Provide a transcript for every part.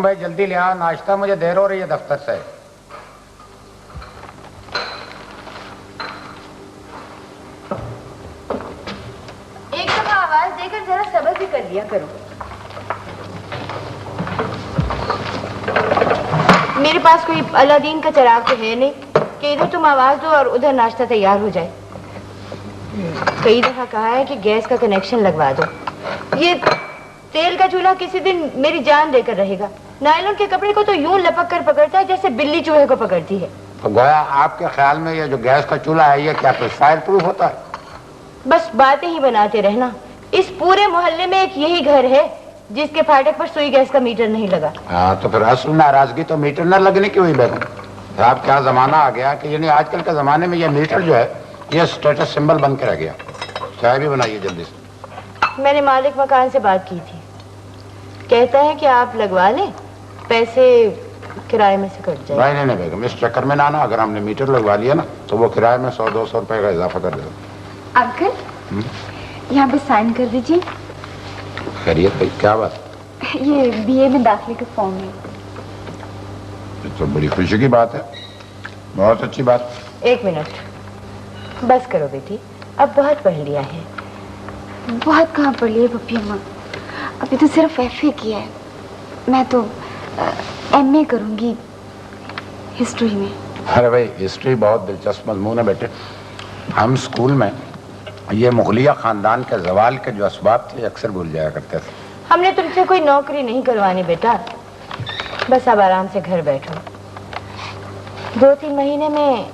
भाई जल्दी ले आओ नाश्ता, मुझे देर हो रही है दफ्तर से। एक दफा आवाज देकर जरा सब्र भी कर लिया करो। मेरे पास कोई अलादीन का चिराग तो है नहीं कि इधर तुम आवाज दो और उधर नाश्ता तैयार हो जाए। कई दफा कहा है कि गैस का कनेक्शन लगवा दो। ये तेल का चूल्हा किसी दिन मेरी जान लेकर रहेगा। नायलॉन के कपड़े को तो यूं लपक कर पकड़ता है जैसे बिल्ली चूहे को पकड़ती है। तो गोया आपके ख्याल में ये जो गैस का चूल्हा है ये क्या फायर प्रूफ होता है? बस बातें ही बनाते रहना। इस पूरे मोहल्ले में एक यही घर है जिसके फाटक पर सुई गैस का मीटर नहीं लगा। हाँ तो फिर असल नाराजगी तो मीटर न लगने की हुई बेगम। आप क्या जमाना आ गया कि यानी आजकल के जमाने में ये मीटर जो है ये स्टेटस सिंबल बन के रह गया। चाय भी बनाइए जल्दी से। मैंने मालिक मकान से बात की थी, कहता है कि आप लगवा लें, पैसे किराए में से कट जाए। नहीं नहीं बेगम, इस चक्कर में ना अगर हमने मीटर लगवा लिया ना तो वो किराए में 100-200 रुपए का इजाफा कर देगा। अंकल यहाँ पे साइन कर दीजिए। खैरियत भाई, क्या बात? ये बीए में दाखिले का फॉर्म है। तो बड़ी खुशी की बात है, बहुत अच्छी बात। एक मिनट, बस करो बेटी, अब बहुत पढ़ लिया है। बहुत कहाँ पढ़ लिया पप्पी अम्मा, अभी तो सिर्फ एफए किया है। मैं तो एमए करूँगी हिस्ट्री में। अरे भाई हिस्ट्री बहुत दिलचस्प मजमून है बेटे। हम स्कूल में ये मुगलिया खानदान के जवाल के जो असबाब थे अक्सर भूल जाया करते थे। हमने तुमसे कोई नौकरी नहीं करवानी बेटा, बस अब आराम से घर बैठो। 2-3 महीने में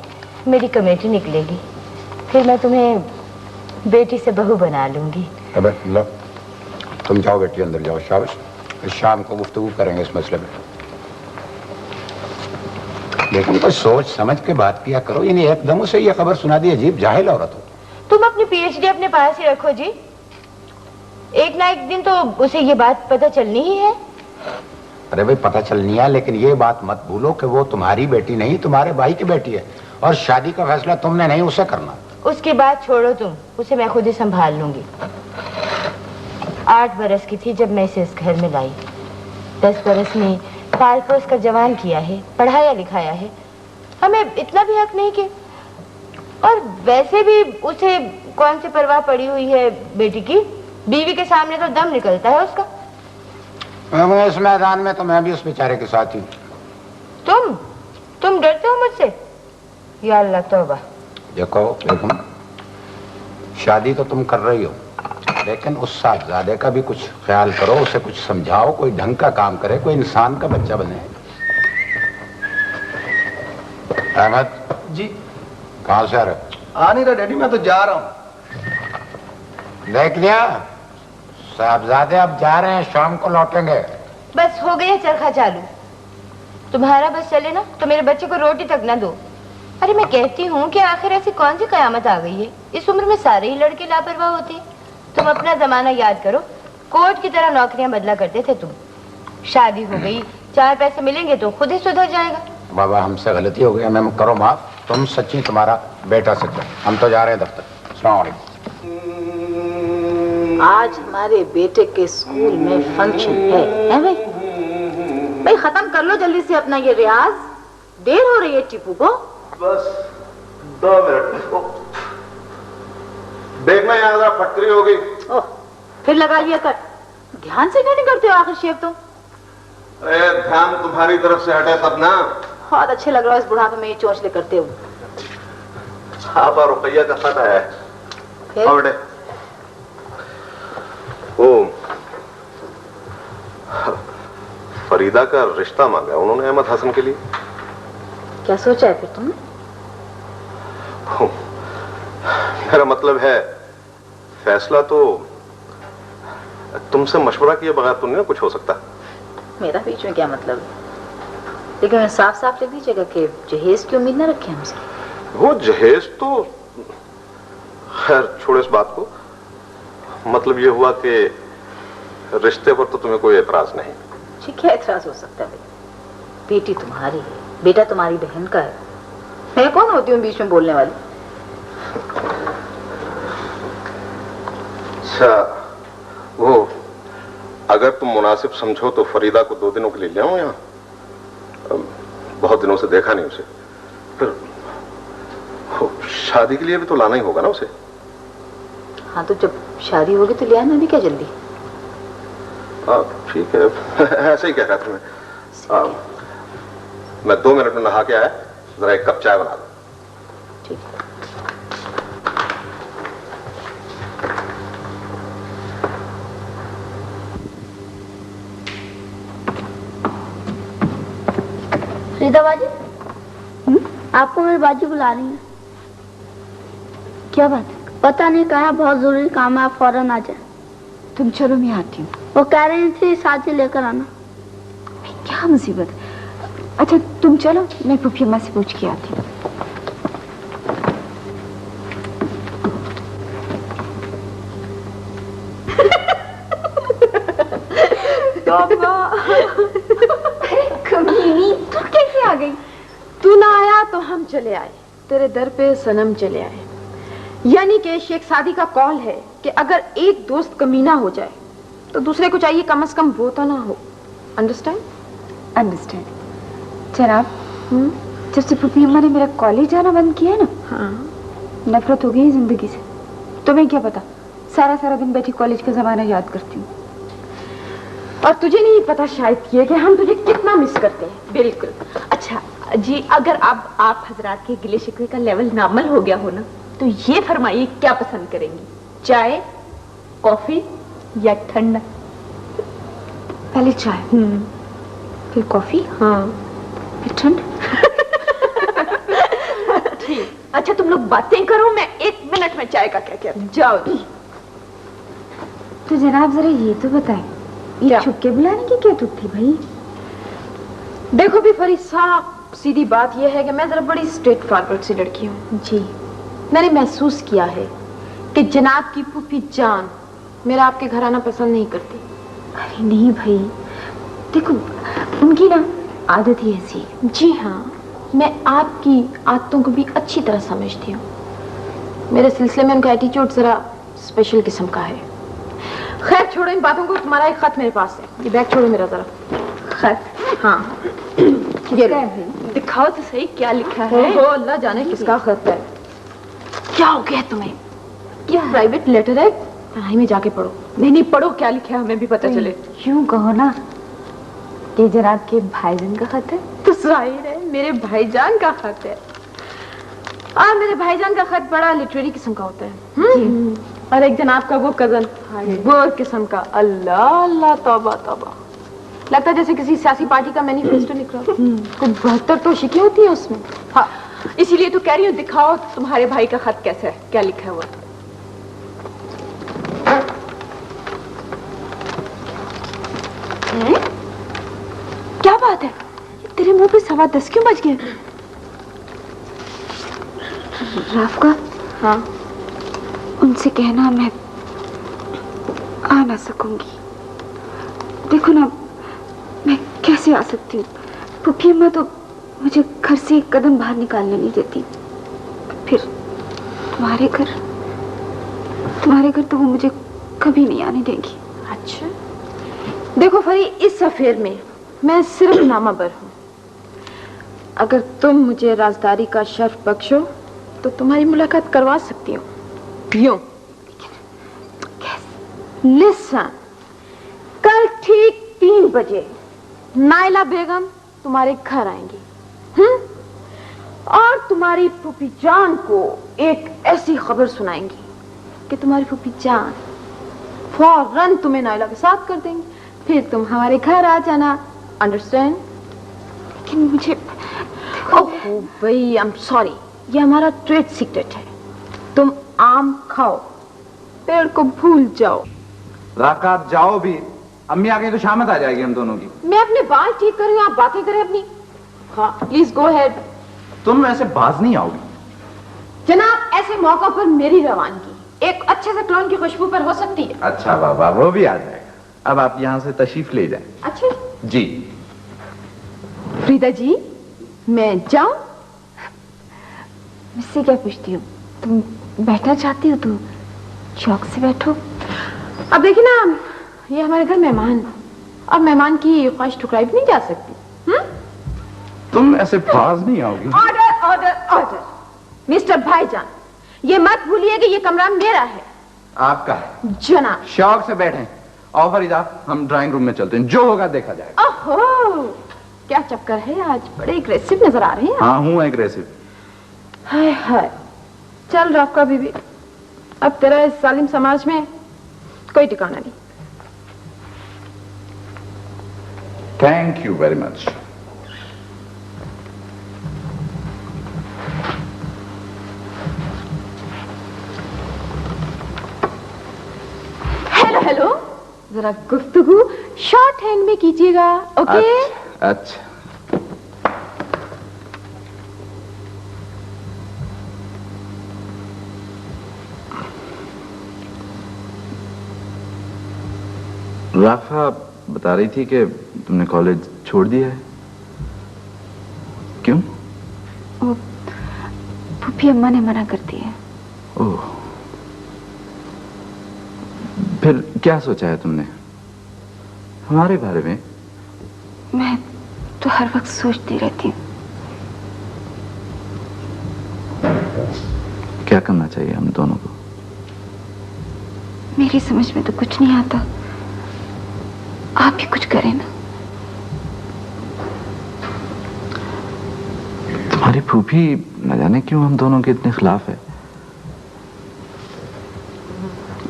मेरी कमेटी निकलेगी, फिर मैं तुम्हें बेटी से बहू बना लूंगी। अबे लो, तुम जाओ बेटी अंदर जाओ। शाबाश, शाम को गुफ्तगू करेंगे इस मसले में। लेकिन कोई सोच समझ के बात किया करो, यानी एकदम उसे ये खबर सुना दी, अजीब जाहिल औरत हो। तुम अपनी पीएचडी अपने पास ही रखो जी, एक ना एक दिन तो उसे ये बात पता चलनी ही है। अरे भाई पता चलनी है, लेकिन ये बात मत भूलो कि वो तुम्हारी बेटी नहीं तुम्हारे भाई की बेटी है और शादी का फैसला तुमने नहीं उसे करना। उसकी बात छोड़ो तुम, उसे मैं खुद ही संभाल लूंगी। 8 बरस की थी जब मैं इसे इस घर में लाई। 10 बरस में पाल पोस कर जवान किया है, पढ़ाया लिखाया है। हमें इतना भी हक नहीं कि, और वैसे भी उसे कौन सी परवाह पड़ी हुई है बेटी की। बीवी के सामने तो दम निकलता है उसका। इस मैदान में तो मैं भी उस बेचारे के साथ हूँ। तुम डरते हो मुझसे? या अल्लाह तौबा। देखो बेगम, शादी तो तुम कर रही हो, लेकिन उस साहबजादे का भी कुछ ख्याल करो, उसे कुछ समझाओ, कोई ढंग का काम करे, कोई इंसान का बच्चा बने। अहमद जी। कहाँ से आ रहे? आ नहीं रहा डैडी, मैं तो जा रहा हूँ। देख लिया, साहबजादे अब जा रहे हैं, शाम को लौटेंगे। बस हो गया चरखा चालू। तुम्हारा बस चले ना तो मेरे बच्चे को रोटी तक ना दो। अरे मैं कहती हूँ कि आखिर ऐसी कौन सी कयामत आ गई है, इस उम्र में सारे ही लड़के लापरवाह होते हैं। तुम अपना जमाना याद करो, कोर्ट की तरह नौकरियां बदला करते थे तुम। शादी हो गई, 4 पैसे मिलेंगे तो खुद ही सुधर जाएगा। बाबा हमसे गलती हो गई, हमें करो माफ। तुम सच्ची, तुम्हारा बेटा सच्चा। हम तो जा रहे हैं दफ्तर। अस्सलाम वालेकुम। आज हमारे बेटे के स्कूल में फंक्शन है भाई? भाई खत्म कर लो जल्दी से अपना ये रियाज, देर हो रही है टीपू को। बस 2 मिनट देखना, यहाँ जरा फटकरी हो गई। ओह, फिर लगा लिया कर। ध्यान से क्यों नहीं करते हो आखिर शेव तुम? अरे ध्यान तुम्हारी तरफ से हटे तब ना। बहुत अच्छे लग रहा है इस बुढ़ापे में ये चोंचले करते हो। छापा रुपया का खत है। फिर? और वो फरीदा का रिश्ता मांगा उन्होंने अहमद हसन के लिए। क्या सोचा है फिर तुमने? मेरा मतलब है फैसला तो तुमसे मशवरा किए बगैर तो नहीं ना कुछ हो सकता। मेरा बीच में क्या मतलब है? लेकिन साफ साफ लिख दीजिएगा कि जहेज की उम्मीद ना रखें हमसे। वो जहेज तो खैर छोड़ो इस बात को। मतलब ये हुआ कि रिश्ते पर तो तुम्हें कोई एतराज नहीं। जी क्या एतराज हो सकता है? बेटी तुम्हारी है, बेटा तुम्हारी बहन का है। मैं कौन होती हूँ बीच में बोलने वाली? अच्छा वो अगर तुम मुनासिब समझो तो फरीदा को 2 दिनों के लिए ले आओ यहाँ। बहुत दिनों से देखा नहीं उसे। फिर शादी के लिए भी तो लाना ही होगा ना उसे। हाँ तो जब शादी होगी तो ले आना भी क्या जल्दी। ठीक है ऐसे ही कह रहा था मैं। मैं 2 मिनट में नहा के आया, जरा एक कप चाय बना दो। ठीक है। रीता बाजी, आपको मेरी बाजी बुला रही है। क्या बात है? पता नहीं कहा, बहुत जरूरी काम है, आप फौरन आ जाए। तुम चलो, मैं आती हूँ। वो कह रही थी साथी लेकर आना। क्या मुसीबत है? अच्छा तुम चलो, मैं पुफी अम्मा से पूछ के आती हूँ। कमीनी, तू कैसे आ गई? तू ना आया तो हम चले आए, तेरे दर पे सनम चले आए। यानी कि शेख सादी का कॉल है कि अगर एक दोस्त कमीना हो जाए तो दूसरे को चाहिए कम से कम वो तो ना हो। अंडरस्टैंड? अंडरस्टैंड। जनाब, जब से पुफी अम्मा ने मेरा कॉलेज जाना बंद किया है ना, हाँ, नफरत हो गई जिंदगी से। तुम्हें क्या पता, सारा सारा दिन बैठी कॉलेज का जमाना याद करती हूँ। और तुझे नहीं पता शायद ये कि हम तुझे कितना मिस करते हैं। बिल्कुल। अच्छा जी, अगर अब आप हजरात के गिले शिकवे का लेवल नॉर्मल हो गया हो ना, तो ये फरमाइए क्या पसंद करेंगी, चाय, कॉफी या ठंडा? पहले चाय, फिर कॉफी, हाँ, फिर ठंडा। ठीक। अच्छा तुम लोग बातें करो, मैं 1 मिनट में चाय का क्या कहती हूँ। जाओ जी। तो जनाब जरा ये तो बताएं, ये छुप के बुलाने की क्या तुक थी भाई? देखो भी फरी साहब, सीधी बात यह है कि मैं जरा बड़ी स्ट्रेट फॉरवर्ड सी लड़की हूँ जी। मैंने महसूस किया है कि जनाब की फूफी जान मेरा आपके घर आना पसंद नहीं करती। अरे नहीं भाई, देखो उनकी ना आदत ही ऐसी है। जी हाँ, मैं आपकी आदतों को भी अच्छी तरह समझती हूँ। मेरे सिलसिले में उनका एटीट्यूड जरा स्पेशल किस्म का है। खैर छोड़ो इन बातों को, तुम्हारा एक खत मेरे पास है, ये बैग छोड़ो मेरा जरा। खत? हाँ ये दिखाओ तो सही क्या लिखा है। हो अल्लाह जाने किसका खत है। क्या हो गया तुम्हें? ये प्राइवेट लेटर है, पढ़ाई में जाके पढ़ो। नहीं पढ़ो क्या लिखा है, हमें भी पता चले। क्यों कहो ना कि जनाब के भाईजान का खत है। तो जाहिर है मेरे भाईजान का खत है। मेरे भाईजान का खत बड़ा लिटरेरी किस्म का होता है। और एक जनाब का वो कजन वो किस्म का। अल्लाह अल्लाह, तौबा तौबा, लगता है जैसे किसी सियासी पार्टी का मैनिफेस्टो निकला। कुछ 72 तो शिकी होती है उसमें। हाँ, इसीलिए तो कह रही हूँ, दिखाओ तुम्हारे भाई का खत कैसा है, क्या लिखा है वो। क्या बात है, तेरे मुंह पे 10:15 क्यों बज गए? राफ का? हाँ, उनसे कहना मैं आ ना सकूंगी। देखो ना, मैं कैसे आ सकती हूँ? पुफी अम्मा तो मुझे घर से एक कदम बाहर निकालने नहीं देती। फिर तुम्हारे घर तो वो मुझे कभी नहीं आने देंगी। अच्छा देखो फरी, इस अफेयर में मैं सिर्फ नामाबर हूँ। अगर तुम मुझे राजदारी का शर्फ बख्शो तो तुम्हारी मुलाकात करवा सकती हूँ। यूं लिसन, कल ठीक 3 बजे नाइला बेगम तुम्हारे घर आएंगी। और तुम्हारी फूफी जान को एक ऐसी खबर सुनाएंगी कि तुम्हारी फूफी जान फौरन तुम्हें नाइला के साथ कर देंगी। फिर तुम हमारे घर आ जाना। अंडरस्टैंड? लेकिन मुझे ओह भाई, आई एम सॉरी, ये हमारा ट्रेड सीक्रेट है। तुम आम खाओ, पेड़ को भूल जाओ। राका आप जाओ भी, अम्मी आ गई तो शामत आ जाएगी हम दोनों की। मैं अपने बाल ठीक कर रही हूँ, आप बातें करें अपनी। हाँ प्लीज गो हेड। तुम ऐसे बाज नहीं आओगी जनाब, ऐसे मौकों पर मेरी रवानगी एक अच्छे से क्लोन की खुशबू पर हो सकती है। अच्छा बाबा, वो भी आ जाएगा। अब आप यहाँ से तशरीफ ले जाएं। अच्छा जी। फ्रीदा जी, मैं जाऊं? मुझसे क्या पूछती हो? तुम बैठना चाहती हो तो शौक से बैठो। अब देखिए ना, ये हमारे घर मेहमान, अब मेहमान की ख्वाहिश ठुकराई भी नहीं जा सकती। तुम ऐसे बाज नहीं आओगी। Order order order. मिस्टर भाईजान, ये मत भूलिए कि ये कमरा मेरा है। आपका है जनाब। शौक से बैठे। आओ फरीदा, हम ड्राइंग रूम में चलते हैं, जो होगा देखा जाएगा। ओहो, क्या चक्कर है, आज बड़े एग्रेसिव नजर आ रहे हैं। हाँ हूँ एग्रेसिव। हाय हाय, चल रफ्का बीबी, अब तेरा इस जालिम समाज में कोई ठिकाना नहीं। Thank you very much. Hello hello, जरा गुफ्तगू शॉर्ट हैंड में कीजिएगा, ओके? अच्छा। राफा बता रही थी कि तुमने कॉलेज छोड़ दिया है, क्यों? वो फूफी अम्मा ने मना कर दिया। ओह, फिर क्या सोचा है तुमने हमारे बारे में? मैं तो हर वक्त सोचती रहती हूँ क्या करना चाहिए हम दोनों को। मेरी समझ में तो कुछ नहीं आता, आप ही कुछ करें ना। तुम्हारी फूफी न जाने क्यों हम दोनों के इतने खिलाफ है।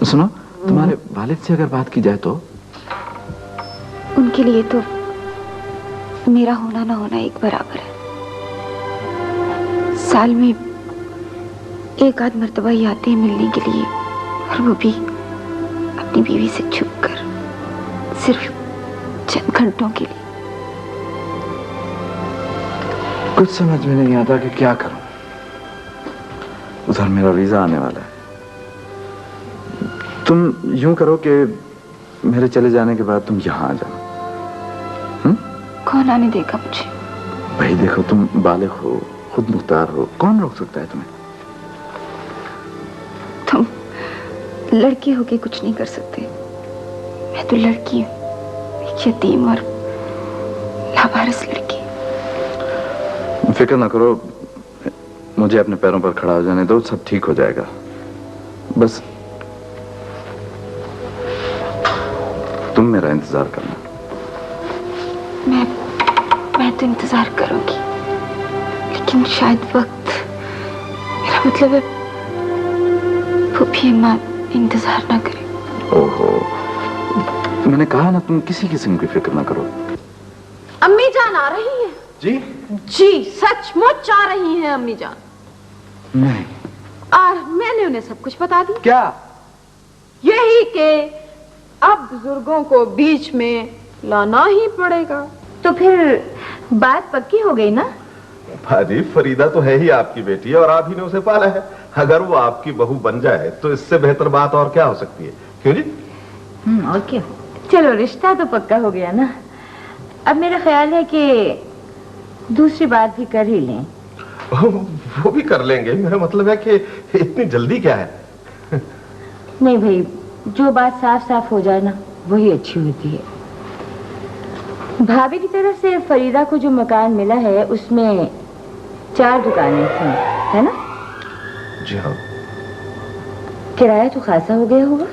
सुनो, तुम्हारे वालिद से अगर बात की जाए तो? उनके लिए तो मेरा होना ना होना एक बराबर है। साल में एक आध मर्तबा ही आते हैं मिलने के लिए, और वो भी अपनी बीवी से छुपकर, सिर्फ चंद घंटों के लिए। कुछ समझ में नहीं आता कि क्या करूं। उधर मेरा वीजा आने वाला है। तुम यूं करो कि मेरे चले जाने के बाद तुम यहां आ जाओ। कौन आने देगा मुझे? भाई देखो, तुम बालिग हो, खुद मुख्तार हो, कौन रोक सकता है तुम्हें? तुम लड़की होके कुछ नहीं कर सकते। मैं तो लड़की हूं, एक यतीम और लावारिस लड़की। फिक्र ना करो, मुझे अपने पैरों पर खड़ा हो जाने दो, सब ठीक हो जाएगा। बस तुम मेरा इंतजार करना। मैं तो इंतजार करूंगी, लेकिन शायद वक्त, मेरा मतलब है फूफी अम्मा इंतजार ना करें। ओहो, मैंने कहा ना, तुम किसी किस्म की फिक्र ना करो। अम्मी जान आ रही है? जी जी, सचमुच आ रही हैं अम्मी जान। नहीं। और मैंने उन्हें सब कुछ बता दिया। क्या? यही कि अब बुजुर्गों को बीच में लाना ही पड़ेगा। तो फिर बात पक्की हो गई ना? भाजी, फरीदा तो है ही आपकी बेटी और आप ही ने उसे पाला है। अगर वो आपकी बहू बन जाए तो इससे बेहतर बात और क्या हो सकती है, क्यों जी? और क्या, चलो रिश्ता तो पक्का हो गया ना। अब मेरा ख्याल है कि दूसरी बात भी कर ही लें। वो भी कर लेंगे, मेरा मतलब है कि इतनी जल्दी क्या है? नहीं भाई, जो बात साफ साफ हो जाए ना वही अच्छी होती है। भाभी की तरफ से फरीदा को जो मकान मिला है उसमें 4 दुकानें थी, है ना? जी हाँ। किराया तो खासा हो गया होगा।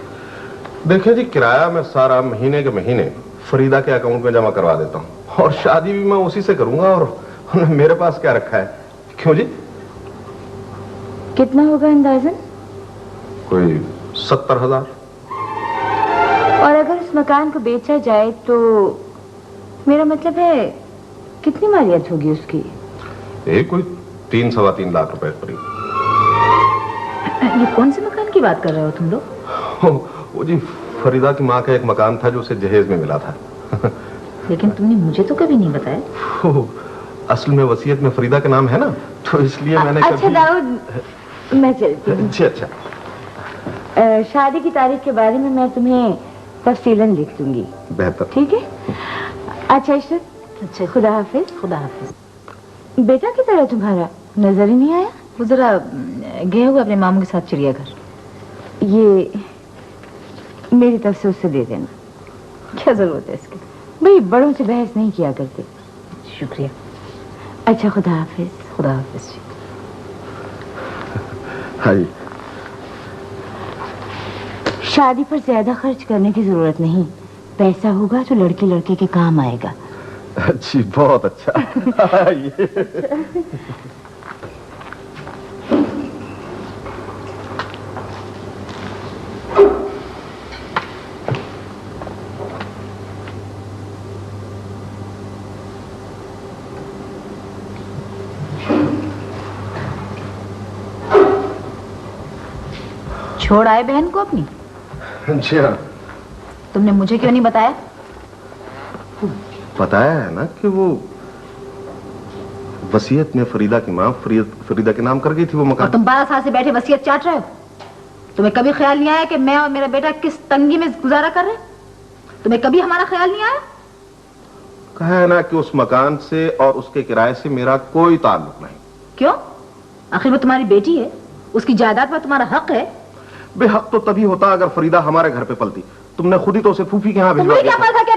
देखिए जी, किराया मैं सारा महीने के महीने फरीदा के अकाउंट में जमा करवा देता हूँ, और शादी भी मैं उसी से करूंगा, और मेरे पास क्या रखा है, क्यों जी? कितना होगा अंदाजन? कोई 70,000। और अगर उस मकान को बेचा जाए तो मेरा मतलब है कितनी मालियत होगी उसकी? कोई 3-3.25 लाख रुपए करीब। ये कौन से मकान की बात कर रहे हो तुम लोग? वो जी, फरीदा की माँ का एक मकान था जो उसे जहेज में मिला था। लेकिन तुमने मुझे तो कभी नहीं बताया। असल में वसीयत में फरीदा का नाम है ना, तो इसलिए मैंने अच्छा दाऊद, मैं चलती हूँ। जी अच्छा। शादी की तारीख के बारे में मैं तुम्हें तफसीलन लिख दूंगी। बेहतर। ठीक है? अच्छा इशरत, अच्छा, खुदा हाफिज। खुदा हाफिज। बेटा की तरह तुम्हारा नजर ही नहीं आया। वो जरा गए हुए अपने मामू के साथ चिड़ियाघर। ये मेरी तरफ से उससे दे देना। क्या जरूरत है इसकी? भाई बड़ों से बहस नहीं किया करते। शुक्रिया। अच्छा खुदा हाफिज। खुदा हाफिज जी। हाँ जी। शादी पर ज्यादा खर्च करने की जरूरत नहीं, पैसा होगा तो लड़के लड़के के काम आएगा। अच्छी, बहुत अच्छा। छोड़ आए बहन को अपनी? जी हाँ। तुमने मुझे क्यों नहीं बताया? बताया है ना कि वो वसीयत में फरीदा की माँ फरीदा के नाम कर गई थी वो और मकान। तुम 12 साल से बैठे वसीयत चाट रहे हो। तुम्हें कभी ख्याल नहीं आया कि मैं और मेरा बेटा किस तंगी में गुजारा कर रहे हैं? तुम्हें कभी हमारा ख्याल नहीं आया? कहा है ना कि उस मकान से और उसके किराए से मेरा कोई ताल्लुक नहीं। क्यों? आखिर वो तुम्हारी बेटी है, उसकी जायदाद पर तुम्हारा हक है। बेहक तो तभी होता अगर फरीदा हमारे घर पे पलती। तुमने खुद ही तो उसे फूफी के यहाँ भिजवा तुम्हें क्या दिया था। पता क्या?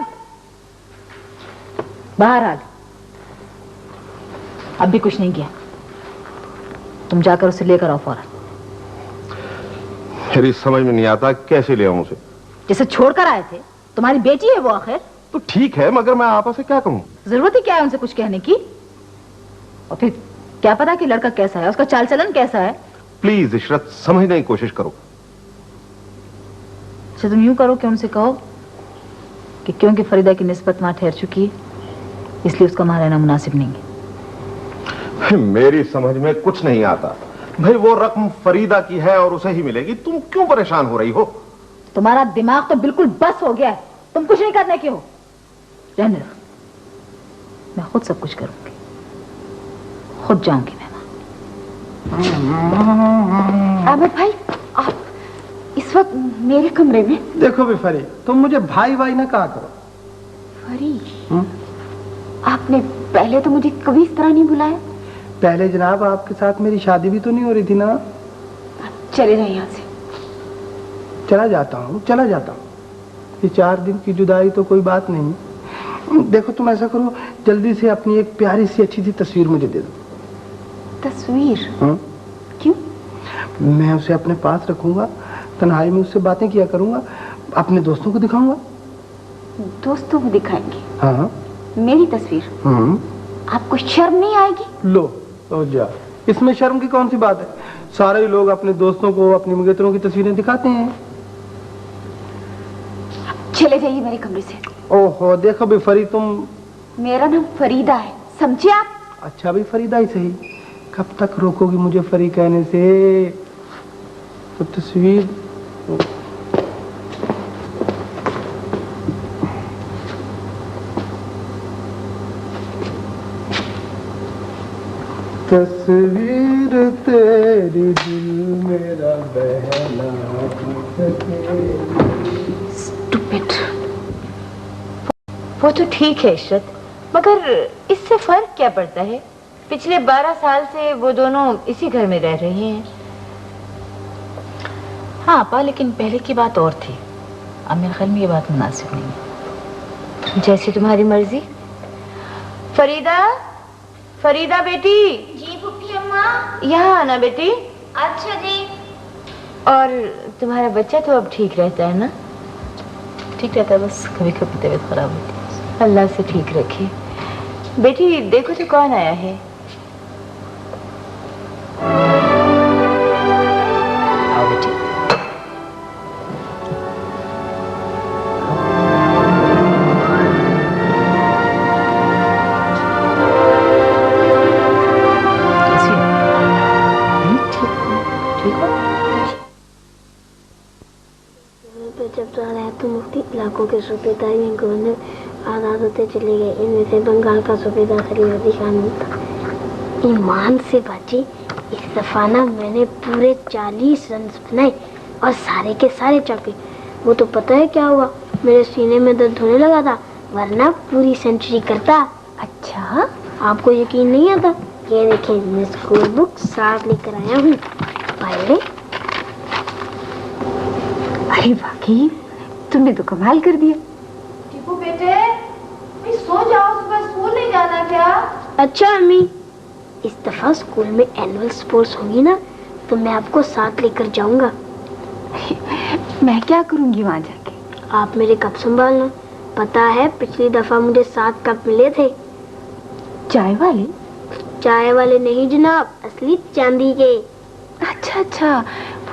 बहरहाल अब भी कुछ नहीं किया। तुम जाकर उसे लेकर आओ फौरन। मेरी समझ में नहीं आता कैसे ले आऊं उसे। जैसे छोड़कर आए थे, तुम्हारी बेटी है वो आखिर। तो ठीक है, मगर मैं आपस से क्या कहूं? जरूरत ही क्या है उनसे कुछ कहने की? और फिर क्या पता कि लड़का कैसा है, उसका चाल चलन कैसा है। प्लीज इशरत, समझने की कोशिश करो। अच्छा तुम यूं करो कि उनसे कहो कि क्योंकि फरीदा की निस्बत वहां ठहर चुकी है, इसलिए उसका वहां रहना मुनासिब नहीं है। मेरी समझ में कुछ नहीं आता। भाई वो रकम फरीदा की है और उसे ही मिलेगी। तुम क्यों परेशान हो रही हो? तुम्हारा दिमाग तो बिल्कुल बस हो गया है। तुम कुछ नहीं करने के हो। रहने दो, मैं खुद सब कुछ करूंगी, खुद जाऊंगी मैं। आमिर भाई, आप इस वक्त मेरे कमरे में? देखो बेफरी, तुम मुझे भाई भाई ना कहा करो। फरी, आपने पहले तो मुझे कभी इस तरह नहीं बुलाया। पहले जनाब आपके साथ मेरी शादी भी तो नहीं हो रही थी ना। चले जाए यहाँ से। चला जाता हूँ, चला जाता हूँ। ये 4 दिन की जुदाई तो कोई बात नहीं। देखो तुम ऐसा करो, जल्दी से अपनी एक प्यारी सी अच्छी सी तस्वीर मुझे दे दो। तस्वीर? क्यों? मैं उसे अपने पास रखूंगा, तन्हाई में उससे बातें किया करूंगा, अपने दोस्तों को दिखाऊंगा। दोस्तों को दिखाएंगे? हाँ। मेरी तस्वीर? आपको शर्म नहीं आएगी? लो तो जा, इसमें शर्म की कौन सी बात है? सारे लोग अपने दोस्तों को, अपनी मंगेतरों की तस्वीरें दिखाते हैं। चले जाइए मेरे कमरे से। ओहो, देखो भी फरी, तुम। मेरा नाम फरीदा है, समझे आप? अच्छा भी फरीदा ही सही। कब तक रोकोगी मुझे फरी कहने से? तो तस्वीर तस्वीर तेरी दिल मेरा बहला स्टूपिड। वो तो ठीक है इशरत, मगर इससे फर्क क्या पड़ता है? पिछले 12 साल से वो दोनों इसी घर में रह रहे हैं। हाँ अपा, लेकिन पहले की बात और थी। अब मेरे ख्याल में ये बात मुनासिब नहीं है। जैसे तुम्हारी मर्जी। फरीदा, फरीदा बेटी। जी फूफी अम्मा। यहाँ आना बेटी। अच्छा जी। और तुम्हारा बच्चा तो अब ठीक रहता है ना? ठीक रहता है, बस कभी कभी तबीयत खराब होती है। अल्लाह से ठीक रखे। बेटी देखो तो कौन आया है। आओ बेटी। जब तो तो मुफ्ती इलाकों के सूबेदार में गवर्नर आज़ाद होते चले गए। इनमें से बंगाल का सूबेदार खलीफा खान था। ईमान से बाजी, इस दफा ना मैंने पूरे 40 रन बनाए और सारे के सारे चौके। वो तो पता है क्या हुआ, मेरे सीने में दर्द होने लगा था, वरना पूरी सेंचुरी करता। अच्छा, आपको यकीन नहीं आता? ये देखें, मैं स्कूल बुक साथ लेकर आया हूँ। पढ़। अरे वाकई तुमने तो कमाल कर दिया। अच्छा अम्मी, इस दफा स्कूल में एनुअल स्पोर्ट्स होगी ना तो मैं आपको साथ लेकर जाऊंगा। मैं क्या करूंगी वहां जाके? आप मेरे कप संभालना। पता है पिछली दफा मुझे 7 कप मिले थे। चाय वाले? चाय वाले नहीं जनाब, असली चांदी के। अच्छा अच्छा,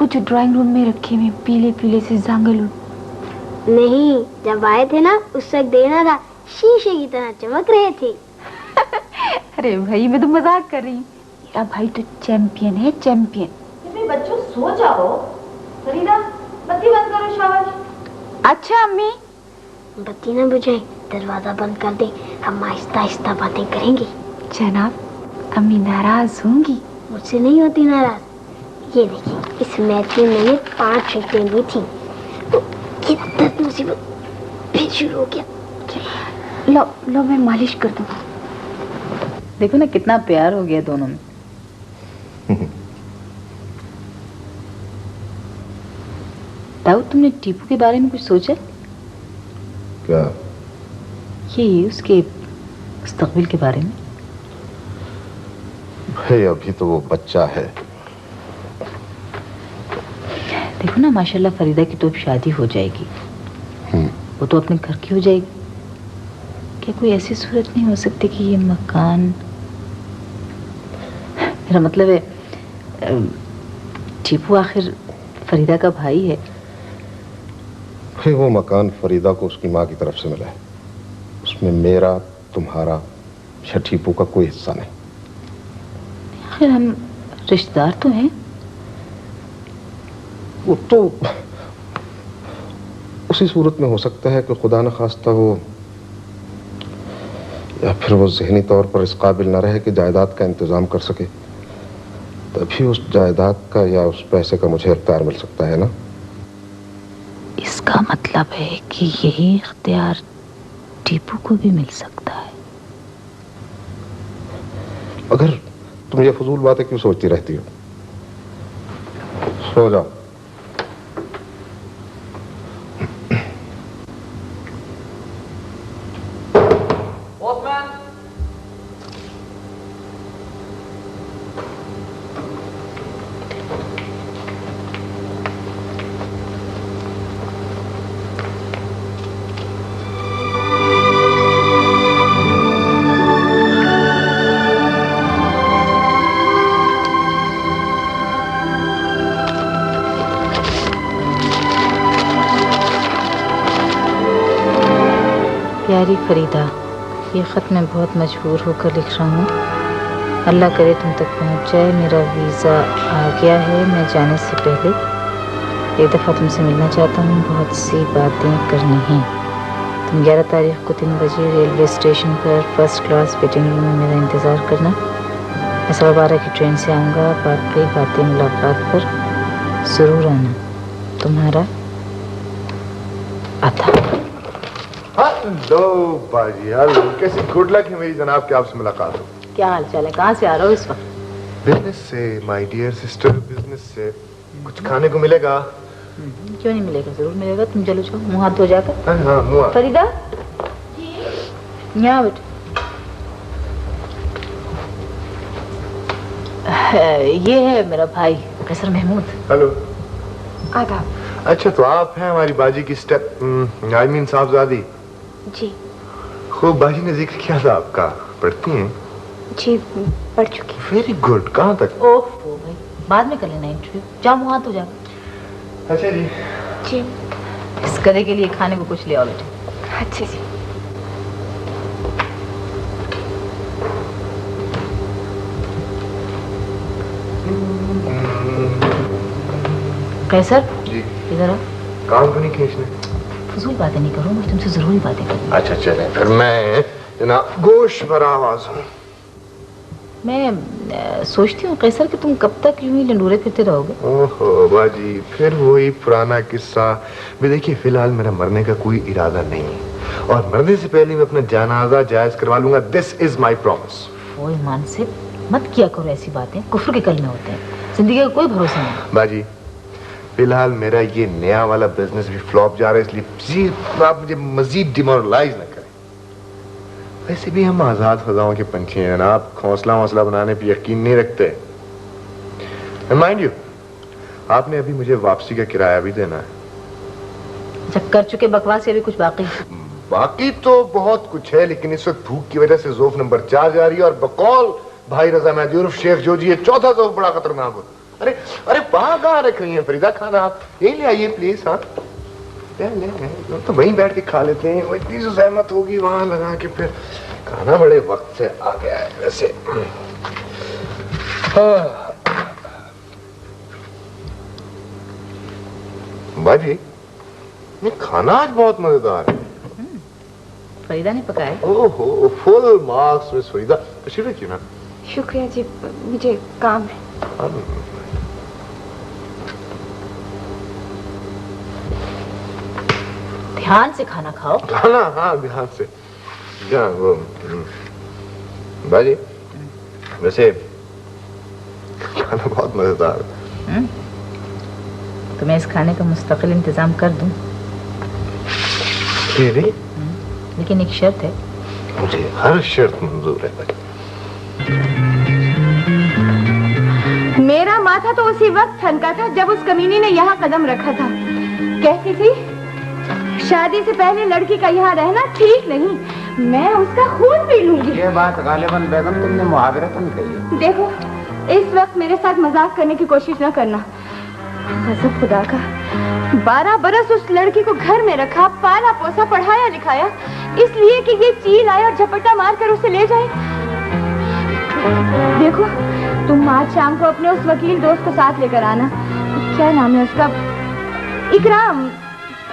वो जो ड्राइंग रूम में रखे हुए पीले पीले से जांगलू। नहीं, जब आए थे ना उस वक्त देना था, शीशे की तरह चमक रहे थे। अरे भाई मैं तो मजाक कर रही हूँ। मेरा भाई तो चैंपियन है, चैंपियन। बच्चों सो जाओ। फरीदा बत्ती बंद करो शाबाश। अच्छा अम्मी। बत्ती ना बुझाए, दरवाजा बंद कर दे, हम आहिस्ता आहिस्ता बातें करेंगे। जनाब, अम्मी नाराज होंगी? मुझसे नहीं होती नाराज। ये देखिए, इस मैच में मैंने 5 विकेटें ली थी तो ये दर्द मुसीबत फिर शुरू हो गया। लो लो, मैं मालिश कर दूँ। देखो ना कितना प्यार हो गया दोनों में। दाऊद, तुमने टीपू के बारे में कुछ सोचा? क्या? ये उसके मुस्तकबिल के बारे में। भाई अभी तो वो बच्चा है। देखो ना, माशाल्लाह फरीदा की तो अब शादी हो जाएगी। वो तो अपने घर की हो जाएगी। क्या कोई ऐसी सूरत नहीं हो सकती कि ये मकान, मेरा मतलब है टीपू आखिर फरीदा का भाई है। भाई वो मकान फरीदा को उसकी माँ की तरफ से मिला है। उसमें मेरा, तुम्हारा या टीपू का कोई हिस्सा नहीं। आखिर हम रिश्तेदार तो हैं। वो तो उसी सूरत में हो सकता है कि खुदा न खास्ता हो, या फिर वो ज़हनी तौर पर इस काबिल न रहे कि जायदाद का इंतज़ाम कर सके, तभी उस जायदाद का या उस पैसे का मुझे इख्तियार मिल सकता है ना। इसका मतलब है कि यही इख्तियार टीपू को भी मिल सकता है। अगर तुम ये फजूल बातें क्यों सोचती रहती हो? सो जाओ। प्यारी फरीदा, ये ख़त मैं बहुत मजबूर होकर लिख रहा हूँ। अल्लाह करे तुम तक पहुँच जाए। मेरा वीज़ा आ गया है। मैं जाने से पहले एक दफ़ा तुमसे मिलना चाहता हूँ। बहुत सी बातें करनी हैं। तुम 11 तारीख को 3 बजे रेलवे स्टेशन पर फर्स्ट क्लास वेटिंग रूम में मेरा इंतज़ार करना। मैं 12:15 की ट्रेन से आऊँगा। बाकी बातें मुलाकात पर ज़रूर आना। तुम्हारा अता। हेलो बाजी, हेलो। कैसी गुड लक है मेरी जनाब कि आपसे मुलाकात हो। क्या हाल चाल है? कहाँ से आ रहे हो इस वक्त? बिजनेस से माय डियर सिस्टर, बिजनेस से। कुछ खाने को मिलेगा? क्यों नहीं मिलेगा? जरूर मिलेगा। तुम चलो जाओ, मुँह हाथ धो जाकर। हाँ मुआ। फरीदा यहाँ बेटे। ये है मेरा भाई कैसर महमूद। हेलो। आदाब। अच्छा, तो आप हैं हमारी बाजी की स्टेप आई मीन साहबजादी? जी। खूब बाजी ने जिक्र किया था आपका। पढ़ती हैं? जी पढ़ चुकी। Very good. कहाँ तक? ओह भाई, बाद में कर लेना इंटरव्यू। जाओ मुँह हाथ धो जाकर। अच्छा जी। जी। इस गधे के लिए खाने को कुछ ले आओ बेटे। अच्छा जी। कैसर जी। इधर आओ। काम तो नहीं खींचने? फजूल बातें नहीं करो, मुझे तुमसे जरूरी बातें करनी। अच्छा चले फिर। मैं जना गोश भरा आवाज हूँ। मैं सोचती हूँ कैसर कि तुम कब तक यूं ही लंडूरे फिरते रहोगे? ओहो बाजी, फिर वही पुराना किस्सा। भी देखिए, फिलहाल मेरा मरने का कोई इरादा नहीं है और मरने से पहले मैं अपना जनाजा जायज करवा लूंगा। This is my promise. वो ईमान से मत किया करो ऐसी बातें, कुफ्र के कलमे होते हैं। जिंदगी का कोई भरोसा नहीं। बाजी, फिलहाल मेरा ये नया वाला बिजनेस भी फ्लॉप जा रहा है, इसलिए प्लीज आप मुझे मजीद डिमोरलाइज न करें। वैसे भी हम आजाद फजाओं के पंछी हैं जनाब, घोंसला वोंसला बनाने पे यकीन नहीं रखते। माइंड यू, आपने अभी मुझे वापसी का किराया भी देना है। जब कर चुके बकवास से भी कुछ बाकी? बाकी तो बहुत कुछ है, लेकिन इस वक्त भूख की वजह से जोफ नंबर 4 जा रही है और बकौल भाई रजा मेहदी उर्फ शेख जोजी ये चौथा जोफ बड़ा खतरनाक हो। अरे अरे वहां कहाँ रख रही हैं फरीदा खाना, आप यही ले आइए प्लीज। हाँ ले तो वहीं बैठ के खा लेते हैं, वो इतनी जो जहमत होगी वहां लगा के, फिर खाना बड़े वक्त से आ गया है वैसे। भाई ये खाना आज बहुत मजेदार है। फरीदा ने पकाया। ओहो, फुल मार्क्स मिस फरीदा। तशरीफ रखिए ना। शुक्रिया जी, मुझे काम है। ध्यान से खाना खाओ। खाना, हाँ ध्यान से। वो बाजी वैसे खाना बहुत मजेदार है। तो मैं इस खाने का मुस्तकिल इंतजाम कर दूं। लेकिन एक शर्त है। मुझे हर शर्त मंजूर है। मेरा माथा तो उसी वक्त ठनका था जब उस कमीनी ने यहाँ कदम रखा था। कहती थी शादी से पहले लड़की का यहाँ रहना ठीक नहीं, मैं उसका खून पी लूंगी। ये बात गालिबन बेगम तुमने मुहावरतन कही है। देखो इस वक्त मेरे साथ मजाक करने की कोशिश न करना। कसम खुदा का, 12 बरस उस लड़की को घर में रखा, पाला पोसा, पढ़ाया लिखाया, इसलिए कि ये चील आए और झपट्टा मारकर उसे ले जाए। देखो तुम आज शाम को अपने उस वकील दोस्त को साथ लेकर आना। क्या नाम है उसका? इकराम,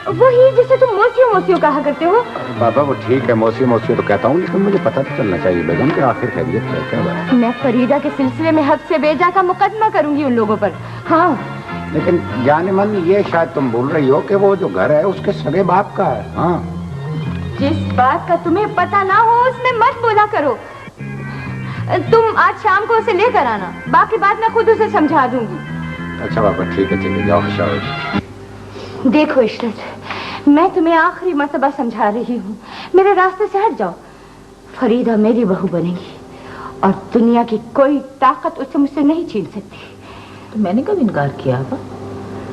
वही जिसे तुम मोसियो मोसियो कहा करते हो। बाबा वो ठीक है, मोसियो मोसियो तो कहता हूँ, लेकिन मुझे पता तो चलना चाहिए बेगम कि आखिर खैरियत है क्या बात। मैं फरीदा के सिलसिले में हद से बेजा का मुकदमा करूंगी उन लोगों पर। हाँ लेकिन जाने मन ये शायद तुम बोल रही हो कि वो जो घर है उसके सगे बाप का है। हाँ जिस बात का तुम्हें पता ना हो उसमें मत बोला करो। तुम आज शाम को उसे लेकर आना, बाकी बात मैं खुद उसे समझा दूंगी। अच्छा बाबा ठीक है जाओ शाबाश। देखो इशरत, मैं तुम्हें आखिरी मर्तबा समझा रही हूँ, मेरे रास्ते से हट जाओ। फरीदा मेरी बहू बनेगी और दुनिया की कोई ताकत उसे मुझसे नहीं छीन सकती। तो मैंने कब इनकार किया आपा?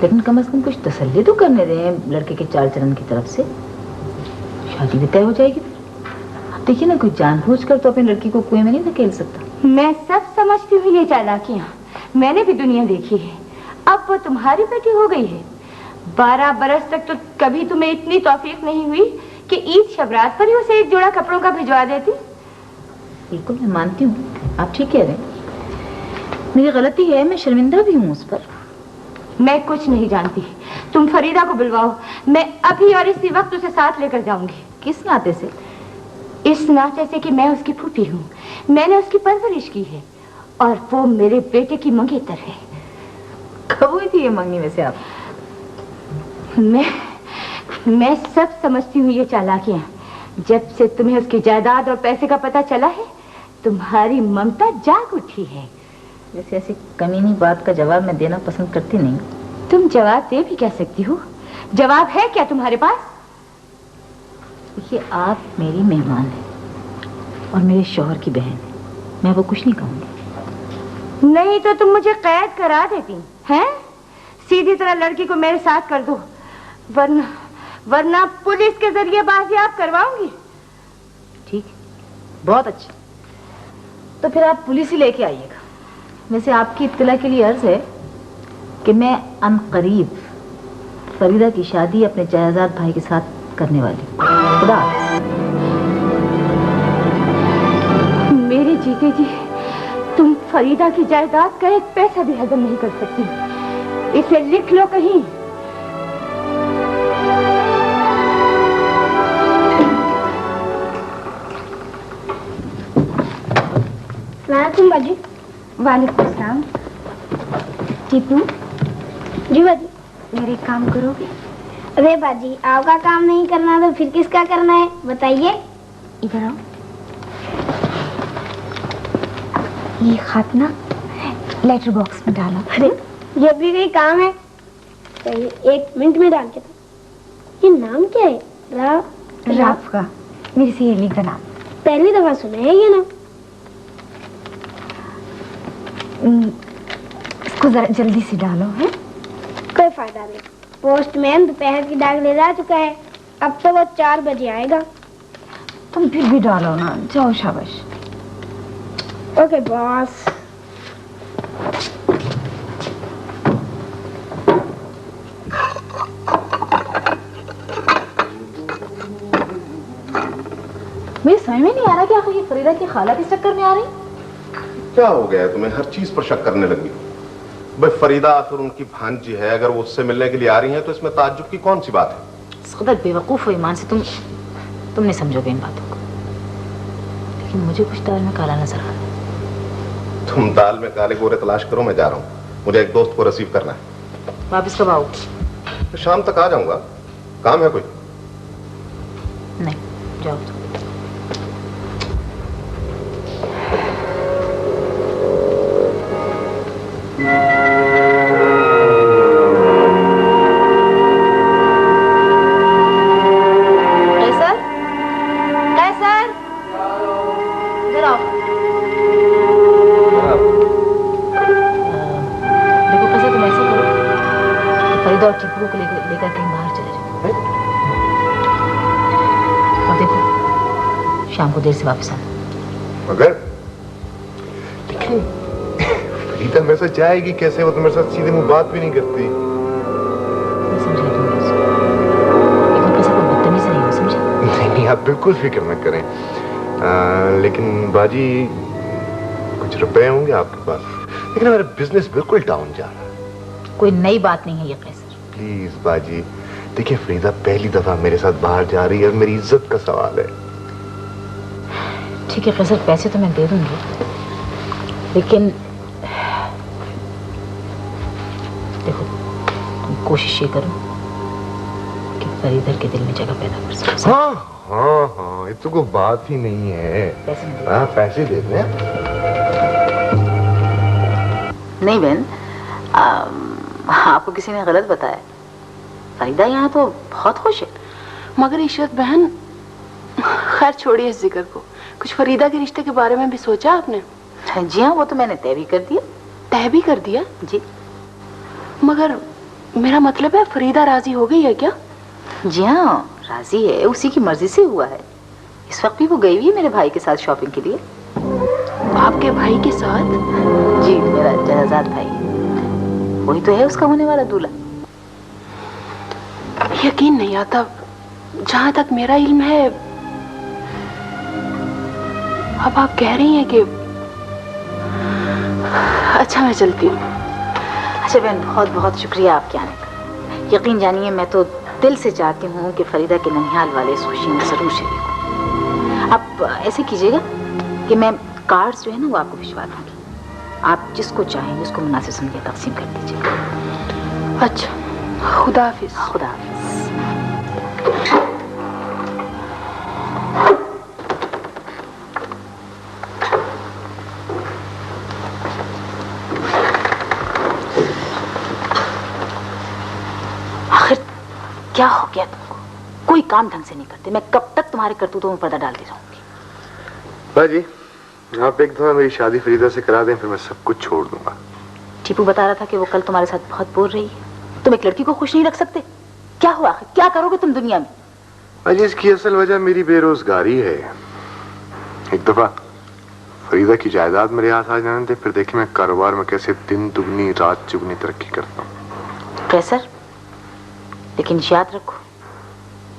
लेकिन कम से कम कुछ तसल्ली तो करने दें लड़के के चाल चलन की तरफ से। शादी भी तय हो जाएगी। देखिए ना, कोई जानबूझकर तो अपनी लड़की को कुएं में नहीं धकेल सकता। मैं सब समझती हूँ ये चालाकियाँ, मैंने भी दुनिया देखी है। अब वो तुम्हारी बेटी हो गई है। 12 बरस तक तो कभी तुम्हें इतनी तौफीक नहीं हुई कि ईद शबरात पर ही उसे एक जोड़ा कपड़ों का भिजवा देती। बिल्कुल मैं मानती हूँ, आप ठीक कह रहे हैं। मेरी गलती है, मैं शर्मिंदा भी हूँ उस पर। मैं कुछ नहीं जानती, तुम फरीदा को बुलवाओ, मैं अभी और इसी वक्त उसे साथ लेकर जाऊंगी। किस नाते से? इस नाते से कि मैं उसकी फूफी हूँ, मैंने उसकी परवरिश की है और वो मेरे बेटे की मंगेतर है। कब हुई थी ये मंगनी में से आप? मैं सब समझती हूँ ये चालाकियाँ। जब से तुम्हें उसकी जायदाद और पैसे का पता चला है, तुम्हारी ममता जाग उठी है। वैसे ऐसी कमीनी बात का जवाब मैं देना पसंद करती नहीं। तुम जवाब दे भी कह सकती हो, जवाब है क्या तुम्हारे पास? देखिए, आप मेरी मेहमान हैं और मेरे शौहर की बहन है, मैं वो कुछ नहीं कहूँगी। नहीं तो तुम मुझे कैद करा देती हैं? सीधी तरह लड़की को मेरे साथ कर दो, वरना पुलिस के जरिए बाजियाब करवाऊंगी। ठीक, बहुत अच्छा, तो फिर आप पुलिस ही लेके आइएगा। वैसे आपकी इत्तला के लिए अर्ज है कि मैं अनकरीब फरीदा की शादी अपने जायदाद भाई के साथ करने वाली। खुदा मेरे जीते जी तुम फरीदा की जायदाद का एक पैसा भी हजम नहीं कर सकती। इसे लिख लो कहीं। तुम बाजी। वालेकुम सलाम। टीपू जी बाजी। मेरे काम करोगे? अरे बाजी, आपका काम नहीं करना तो फिर किसका करना है बताइए। इधर आओ। ये खत ना लेटर बॉक्स में डालो। अरे ये भी कोई काम है? एक मिनट में डाल के दो। ये नाम क्या है? राफ का मेरी सहेली का नाम। पहली दफा सुना है ये ना। इसको जरा जल्दी से डालो है। कोई फायदा नहीं, पोस्टमैन दोपहर की डाक ले जा चुका है, अब तो वो 4 बजे आएगा। तुम फिर भी डालो ना, जाओ शाबाश। Okay boss. मुझे समझ में नहीं आ रहा कि आखिर ये फरीदा की खाला किस चक्कर में आ रही। क्या हो गया है तुम्हें, हर चीज पर शक करने लगी? भाई फरीदा आखिर उनकी भांजी है, अगर वो उससे मिलने के लिए आ रही है तो इसमें ताज्जुब की कौन सी बात है? सदर बेवकूफ हो ईमान से, तुम नहीं समझोगे इन बातों को, लेकिन मुझे कुछ दाल में काला नजर आ रहा है। तुम दाल में काले गोरे तलाश करो, मैं जा रहा हूँ, मुझे एक दोस्त को रिसीव करना है। वापस कब आओ? तो शाम तक आ जाऊंगा, काम है कोई? नहीं, जाओ तो। टीपू को लेकर कहीं बाहर चले जाओ और देखो शाम को देर से वापस आना। मगर लेकिन फरीदा मेरे साथ जाएगी कैसे? वो तो मेरे साथ सीधे मुंह बात भी नहीं करती। मैं समझा दूंगी उसको, लेकिन कैसे कोई बदतमीज नहीं हो, समझे? नहीं, आप बिल्कुल फिक्र न करें। लेकिन बाजी कुछ रुपए होंगे आपके पास? लेकिन हमारा बिजनेस बिल्कुल डाउन जा रहा है। कोई नई बात नहीं है ये कैसर। प्लीज बाजी देखिए, फरीदा पहली दफा मेरे साथ बाहर जा रही है और मेरी इज्जत का सवाल है। ठीक है कैसर, पैसे तो मैं दे दूंगी, लेकिन देखो तुम कोशिश ये करो कि फरीदा के दिल में जगह पैदा कर सको। हाँ हाँ हाँ, ये तो कोई बात ही नहीं है। पैसे दे दें। नहीं बहन, आपको किसी ने गलत बताया। फरीदा यहाँ तो बहुत खुश है। मगर इशरत बहन, खैर छोड़िए इस जिक्र को, कुछ फरीदा के रिश्ते के बारे में भी सोचा आपने? जी हाँ, वो तो मैंने तय भी कर दिया। तय भी कर दिया? जी। मगर मेरा मतलब है फरीदा राजी हो गई है क्या? जी हाँ राजी है, उसी की मर्जी से हुआ है। इस वक्त भी वो गई हुई है मेरे भाई के साथ शॉपिंग के लिए। आपके भाई के साथ? जी, मेरा जनाजात भाई, वही तो है उसका होने वाला दूल्हा। यकीन नहीं आता। जहां तक मेरा इल्म है, अब आप कह रही हैं कि अच्छा मैं चलती हूँ। अच्छा बहन, बहुत बहुत शुक्रिया आपके आने का। यकीन जानिए मैं तो दिल से चाहती हूँ कि फरीदा के ननिहाल वाले इस खुशी में जरूर शरीक हों। आप ऐसे कीजिएगा कि मैं कार्ड्स जो है ना वो आपको भिजवा दूंगी, आप जिसको चाहें जिसको मुनासिब समझे तकसीम कर दीजिएगा। अच्छा, खुदा हाफिज। खुदा हाफिज। आखिर क्या हो गया तुमको? कोई काम ढंग से नहीं करते। मैं कब तक तुम्हारे करतूतों में पर्दा डालती रहूंगी? बाजी आप एक दफा मेरी शादी फरीदा से करा दें, फिर मैं सब कुछ छोड़ दूंगा। टीपू बता रहा था कि वो कल तुम्हारे साथ बहुत बोल रही है। तुम एक लड़की को खुश नहीं रख सकते? क्या हुआ? क्या करोगे तुम दुनिया में? बाजी इसकी असल वजह मेरी बेरोजगारी है। एक दफा फरीदा की जायदाद मेरे हाथ आ जाने दे, फिर देखिए मैं कारोबार में कैसे दिन दुगनी रात चुगनी तरक्की करता हूँ। कैसर, लेकिन याद रखो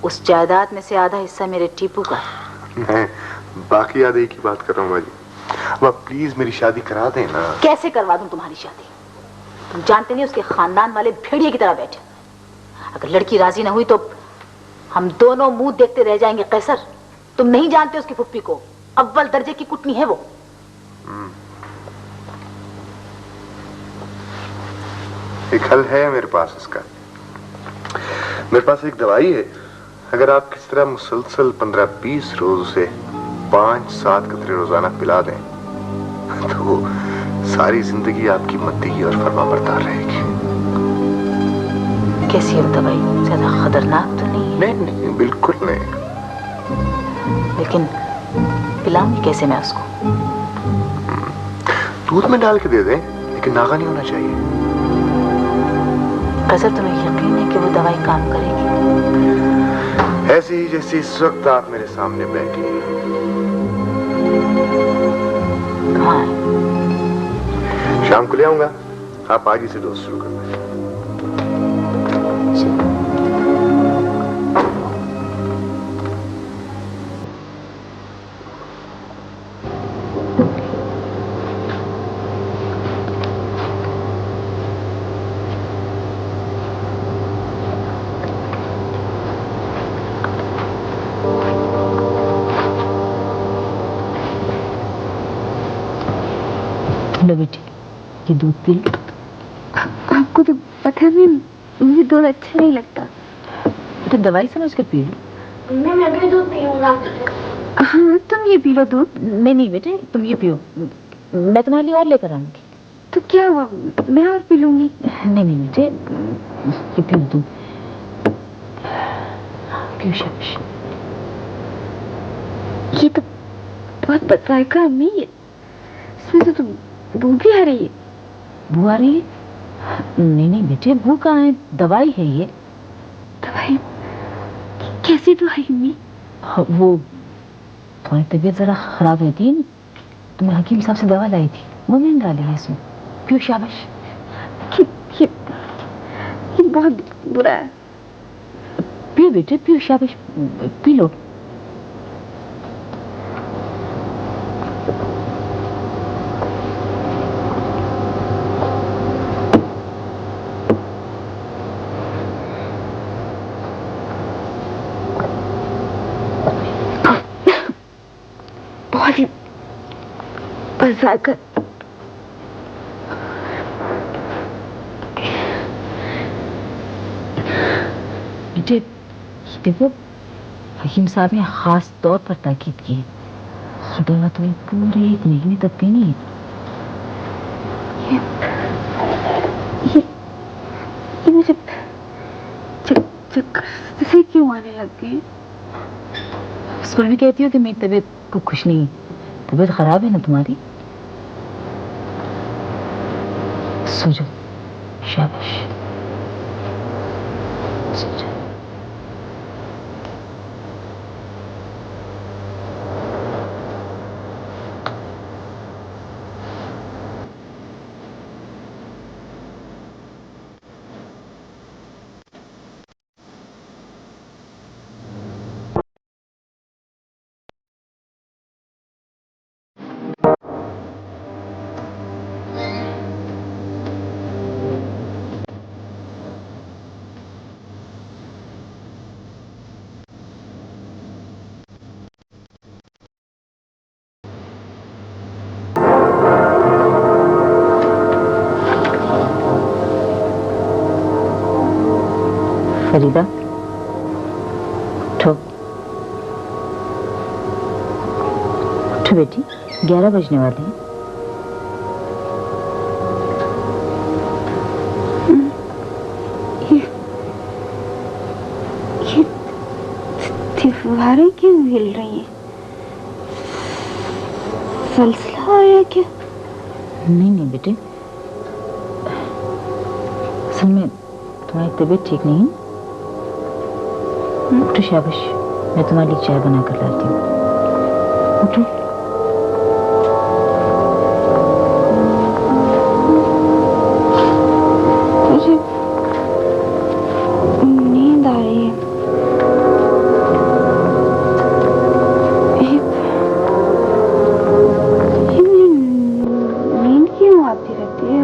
उस जायदाद में से आधा हिस्सा मेरे टीपू का। मैं बाकी आधे की बात कर रहा हूँ बाजी। अब आप प्लीज मेरी शादी करा दें ना। कैसे करवा दूं तुम्हारी शादी? तुम जानते नहीं उसके खानदान वाले भेड़िए की तरह बैठे। अगर लड़की राजी ना हुई तो हम दोनों मुंह देखते रह जाएंगे। कैसर, तुम नहीं जानते उसकी फुप्पी को, अव्वल दर्जे की कुटनी है वो। एक हल है मेरे पास इसका। मेरे पास एक दवाई है, अगर आप किस तरह मुसलसल 15-20 रोज से 5-7 कतरे रोजाना पिला दें तो सारी जिंदगी आपकी मद्दी और फर्माबरदार रहेगी। कैसी है दवाई? ज्यादा खतरनाक तो नहीं है? नहीं, बिल्कुल नहीं। लेकिन पिलाऊंगी कैसे मैं उसको? दूध में डाल के दे दें, लेकिन नागा नहीं होना चाहिए। कैसे तुम्हें यकीन है कि वो दवाई काम करेगी? ऐसी ही जैसी इस वक्त आप मेरे सामने बैठी हैं। हाँ, शाम को ले आऊंगा, आप आज ही से डोज शुरू कर दें। लो बेटी, ये दूध पी लो। आपको तो पता नहीं, मुझे दूध अच्छा नहीं लगता। तो दवाई समझ कर पी लो। मैं भी दूध पीऊंगा। हाँ, तुम ये पी लो दूध। नहीं बेटे, तुम ये पियो, मैं तुम्हारे लिए और लेकर आऊंगी। तो क्या हुआ, मैं और पी लूंगी। नहीं बेटे, ये पियो तुम, पियो शाबाश। ये तो बहुत पतला है अम्मी, इसमें तो तुम बू भी आ रही है। बू आ रही है? नहीं बेटे, बू कहाँ है, दवाई है ये। दवाई? कैसी दवाई अम्मी? वो तुम्हारी तबीयत जरा खराब रहती है ना, तो मैं हकीम साहब से दवा लाई थी, वो मैंने डाली है इसमें, पियो शाबाश। ये बहुत बुरा है। पियो बेटे, पियो शाबाश, पी लो। बहुत ही बजाकर बेटे, देखो हकीम साहब ने खास तौर पर ताकीद की है, ये दवा तुम्हें पूरे 1 महीने तक पीनी है। ये मुझे चक्कर से क्यों आने लग गए? उस पर भी कहती हो कि मेरी तबीयत को खुश नहीं है, तबीयत खराब है ना तुम्हारी। सो जाओ, शाबाश, सो जाओ। फरीदा, उठो, उठो बेटी, 11 बजने वाले हैं। ये दीवारें क्यों हिल रही हैं? सलसला आया क्या? नहीं बेटे, असल में तुम्हारी तबीयत ठीक नहीं है। उठो शाबाश, मैं तुम्हारे लिए चाय बना कर लाती हूँ, उठो। मुझे नींद आ रही है। ये मुझे नींद क्यों आती रहती है?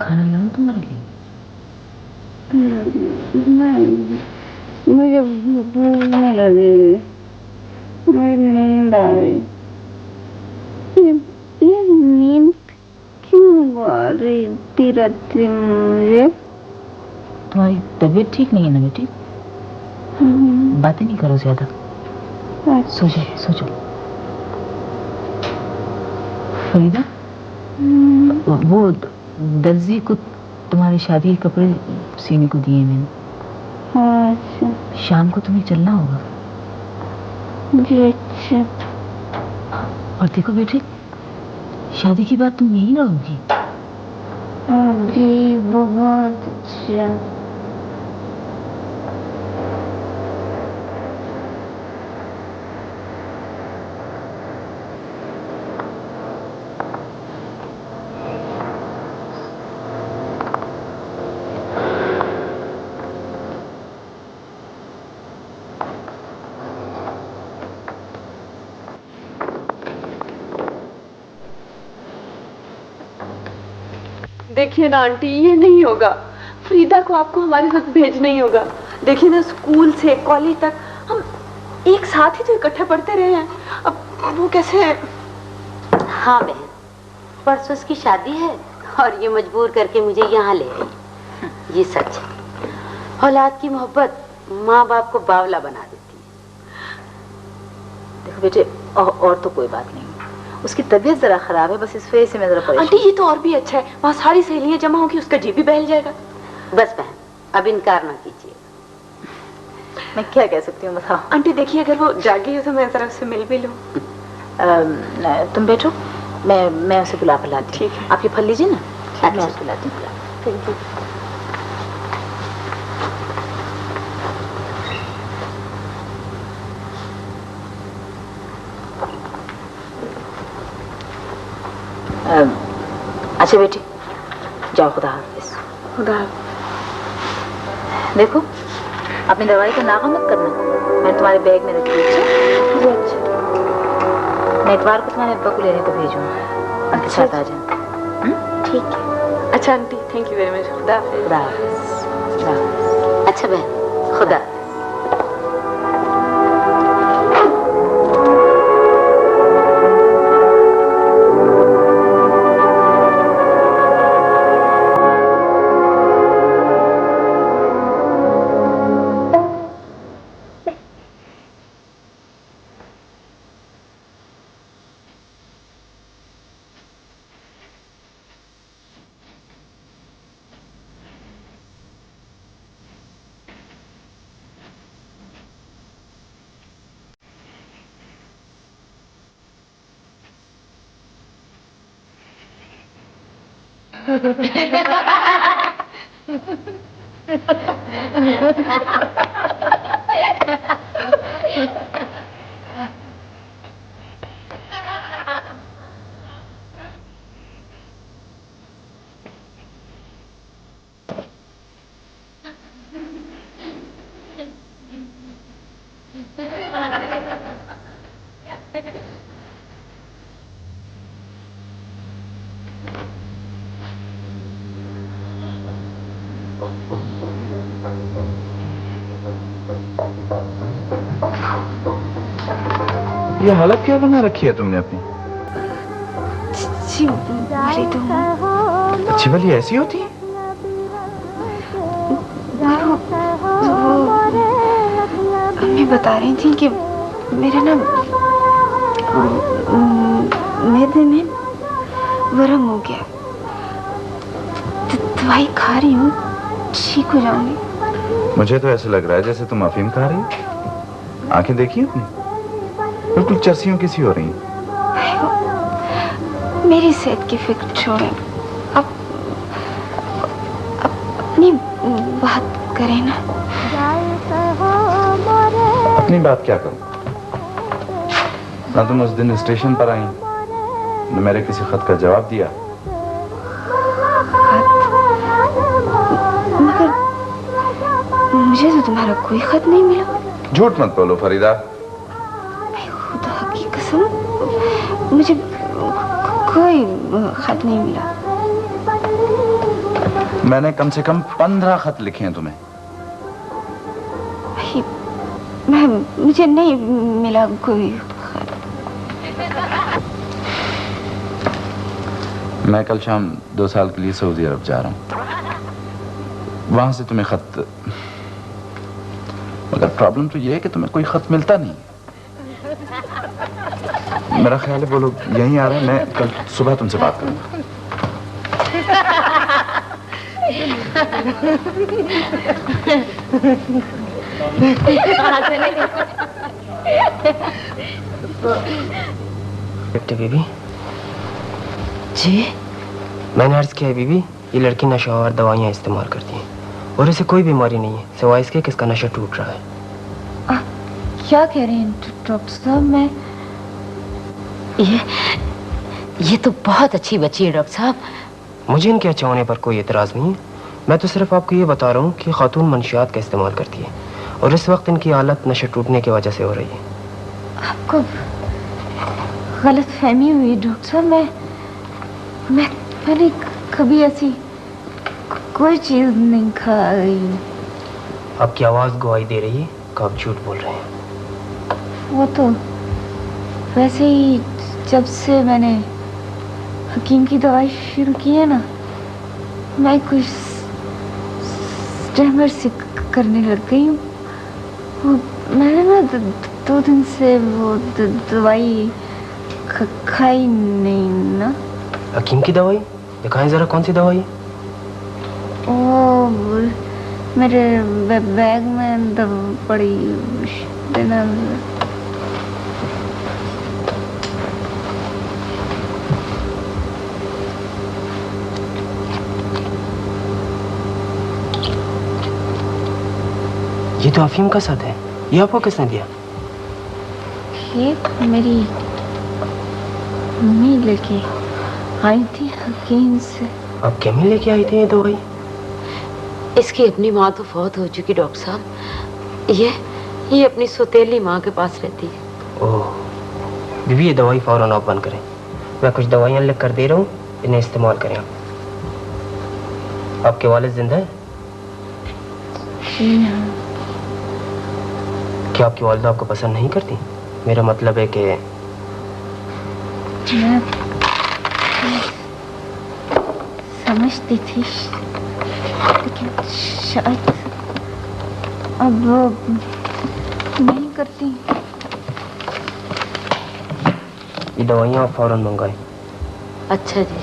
खाना लाऊं तुम्हारे लिए? नहीं, मुझे भूख नहीं लगी, मुझे नींद आ रही। ये नींद क्यों आ रही रात्रि मुझे? तुम्हारी तबीयत ठीक नहीं है ना बेटी? बातें नहीं करो ज्यादा, सो जाओ सो जाओ। फरीदा, वो दर्जी को तुम्हारी शादी के कपड़े सीने को दिए मैंने। अच्छा। शाम को तुम्हें चलना होगा। जी अच्छा। और देखो बेटे, शादी के बाद तुम यहीं रहोगी। जी बहुत अच्छा। देखिए ना आंटी, ये नहीं होगा। फरीदा को आपको हमारे साथ भेजना ही होगा। देखिए ना, स्कूल से कॉलेज तक हम एक साथ ही तो इकट्ठे पढ़ते रहे हैं। अब वो कैसे? हाँ बहन, परसों उसकी शादी है और ये मजबूर करके मुझे यहाँ ले आई। ये सच है, औलाद की मोहब्बत माँ बाप को बावला बना देती है। देखो बेटे, और तो कोई बात नहीं, उसकी तबीयत जरा खराब है, बस इस वजह से मैं जरा परेशान। आंटी ये तो और भी अच्छा है, वहाँ सारी सहेलियां जमा होगी, उसका जी भी बहल जाएगा। बस बहन, अब इनकार ना कीजिए। मैं क्या कह सकती हूँ बताओ? आंटी देखिए, अगर वो जागी हो तो मैं जरा उससे मिल भी लूँ। तुम बैठो, मैं उसे बुला कर लाती हूँ। ठीक है, आप ये फल लीजिए ना। अच्छा। मैं उसको लाती हूँ। Thank you. अच्छा बेटी, जाओ, खुदा हाफिज। खुदा। देखो, अपनी दवाई का नागा मत करना, मैंने तुम्हारे बैग में रखी है। अच्छा, मैं इतवार को तुम्हारे अब्बा को लेने को भेजूंगा, उनके साथ आ जाना। ठीक है। अच्छा aunty, thank you very much. खुदा हाफिज। खुदा हाफिज। अच्छा बहन, खुदा। ये हालत क्या बना रखी है तुमने अपनी? अच्छी भली ऐसी होती है? अम्मी बता रही थी कि मेरे ना मैदे में वरम हो गया, दवाई खा रही हूँ, ठीक हो जाऊंगी। मुझे तो ऐसे लग रहा है जैसे तुम अफीम खा रही हो। आंखें देखी अपनी, बिल्कुल चर्सियों किसी हो रही। मेरी सेहत की फिक्र छोड़ें, अब अपनी बात करें ना। अपनी बात क्या करूं? ना तुम उस दिन स्टेशन पर आई, न मेरे किसी खत का जवाब दिया। मगर मुझे तो तुम्हारा कोई खत नहीं मिला। झूठ मत बोलो फरीदा। खुदा की कसम, मुझे कोई खत नहीं मिला। मैंने कम से कम 15 खत लिखे हैं तुम्हें। मुझे नहीं मिला कोई। मैं कल शाम 2 साल के लिए सऊदी अरब जा रहा हूं। वहां से तुम्हें खत, मगर प्रॉब्लम तो ये है कि तुम्हें कोई खत मिलता नहीं। मेरा ख्याल है वो लोग यहीं आ रहे हैं। मैं कल सुबह तुमसे बात करूंगा। बीबी जी, मैंने अर्ज किया है बीबी, ये लड़की नशा और दवाइयाँ इस्तेमाल करती है और इसे कोई बीमारी नहीं है सिवाय इसके कि इसका नशा टूट रहा है। क्या कह रहे हैं डॉक्टर साहब? मैं ये तो बहुत अच्छी बच्ची है डॉक्टर साहब। मुझे इनके अच्छा होने पर कोई एतराज नहीं है। मैं तो सिर्फ आपको ये बता रहा हूँ कि खातून मंशियात का इस्तेमाल करती है और इस वक्त इनकी हालत नशे टूटने की वजह से हो रही है। आपको गलत फहमी हुई डॉक्टर साहब। मैंने कभी ऐसी कोई चीज नहीं खाई। आपकी आवाज गवाही दे रही है कि आप झूठ बोल रहे हैं। वो तो वैसे ही जब से मैंने हकीम की दवाई शुरू की है ना, मैं कुछ स्टैमर से करने लग गई हूँ। वो मैंने ना 2 दिन से वो दवाई खाई नहीं ना। हकीम की दवाई दिखाएं जरा, कौन सी दवाई? ओ मेरे बैग में पड़ी देना। ये तो अफीम का साथ है। ये आपको किसने दिया? ये मेरी मम्मी लेके आई थी हकीम से। आप कैसे लेके आई थी ये दवाई? इसकी अपनी माँ तो फौत हो चुकी डॉक्टर साहब। ये अपनी सौतेली माँ के पास रहती है। ओह बीबी, ये दवाई फौरन आप बंद करें। मैं कुछ दवाइयाँ लिख कर दे रहा हूँ, इन्हें इस्तेमाल करें। आपके वालिद जिंदा है? क्या आपकी वालिदा आपको पसंद नहीं करती? मेरा मतलब है कि मैं समझती थी, लेकिन शायद अब वो नहीं करती। ये दवाइयाँ आप फौरन मंगाएं। अच्छा जी।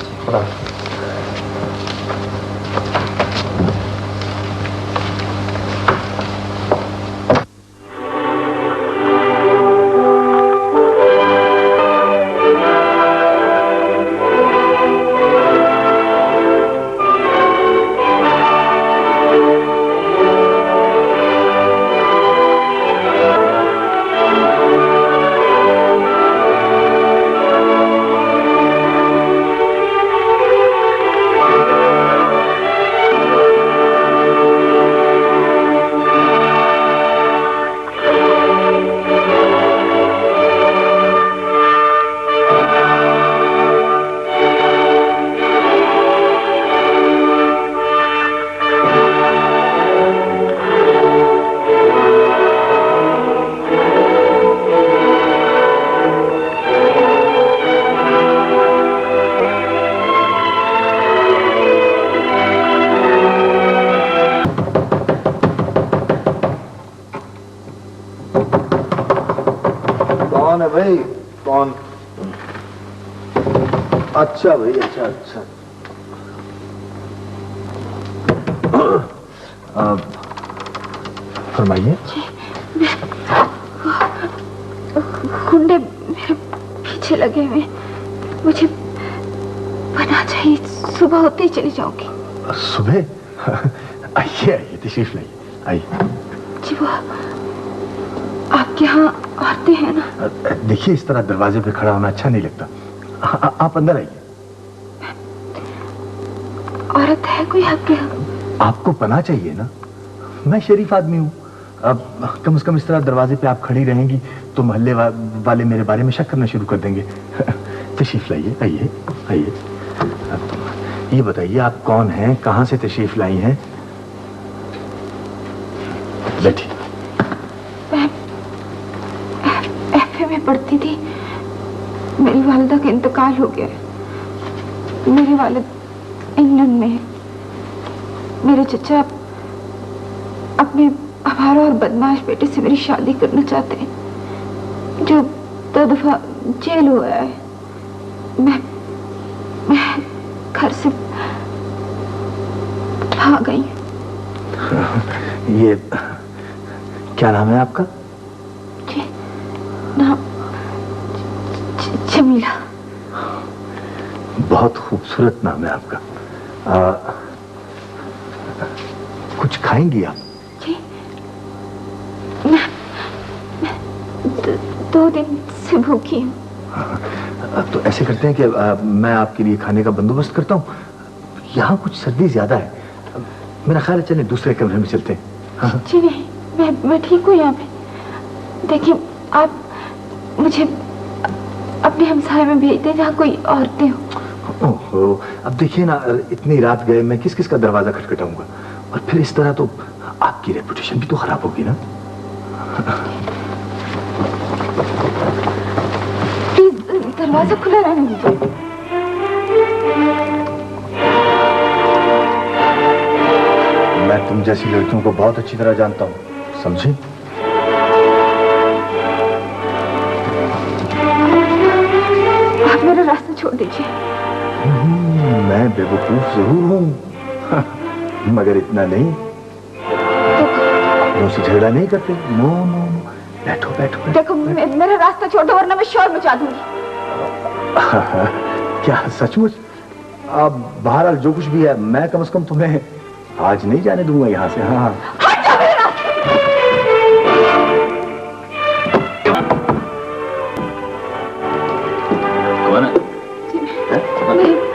कौन है भाई? कौन? अच्छा भाई, अच्छा अच्छा। फरमाइए। गुंडे मेरे पीछे लगे हुए, मुझे पता चाहिए। सुबह होते ही चली जाऊंगी। सुबह? आइए आइए, तशरीफ लाइए, आइए। जी वो आपके यहाँ आते हैं ना? देखिए, इस तरह दरवाजे पे खड़ा होना अच्छा नहीं लगता। आप अंदर आइए। औरत है कोई आपके यहाँ? आपको पनाह चाहिए ना? मैं शरीफ आदमी हूँ। अब कम से कम इस तरह दरवाजे पे आप खड़ी रहेंगी तो मोहल्ले वाले मेरे बारे में शक करना शुरू कर देंगे। तशरीफ लाइए, आइए आइए। ये बताइए आप कौन हैं, कहां से तशरीफ लाई हैं? बैठी। एफए में पढ़ती थी, मेरी वालिदा का इंतकाल हो गया। मेरे वालिद इंग्लैंड में है। मेरे चचा अपने आवारा और बदमाश बेटे से मेरी शादी करना चाहते हैं, जो 2 दफा जेल हुआ है। मैं घर से भाग गई। ये क्या नाम है आपका? नाम जमीला। बहुत खूबसूरत नाम है आपका। कुछ खाएंगी आप? जी, मैं 2 दिन से भूखी हूँ। तो ऐसे करते हैं कि मैं आपके लिए खाने का बंदोबस्त करता हूँ। यहाँ कुछ सर्दी ज्यादा है, मेरा ख्याल है चले दूसरे कमरे में चलते हैं। हाँ? जी नहीं, मैं ठीक हूँ यहाँ पे। देखिए आप मुझे अपने हमसाये में भेज दें जहाँ कोई औरतें हो। ओहो, अब देखिए ना, इतनी रात गए, मैं किस किस का दरवाजा खटखटाऊंगा, और फिर इस तरह तो आपकी रेपुटेशन भी तो खराब होगी ना। प्लीज दरवाजा खुला रहने दीजिए। मैं तुम जैसी लड़कियों को बहुत अच्छी तरह जानता हूँ, समझे? आप मेरा रास्ता छोड़ दीजिए। मैं बेवकूफ जरूर हूँ, मगर इतना नहीं। अपनों से झगड़ा नहीं करते। नो नो नो, बैठो बैठो। देखो मेरा रास्ता छोड़ दो वरना मैं शोर मचा दूंगी। क्या सचमुच? अब बहरहाल जो कुछ भी है, मैं कम से कम तुम्हें आज नहीं जाने दूंगा यहाँ से। हाँ कौन है?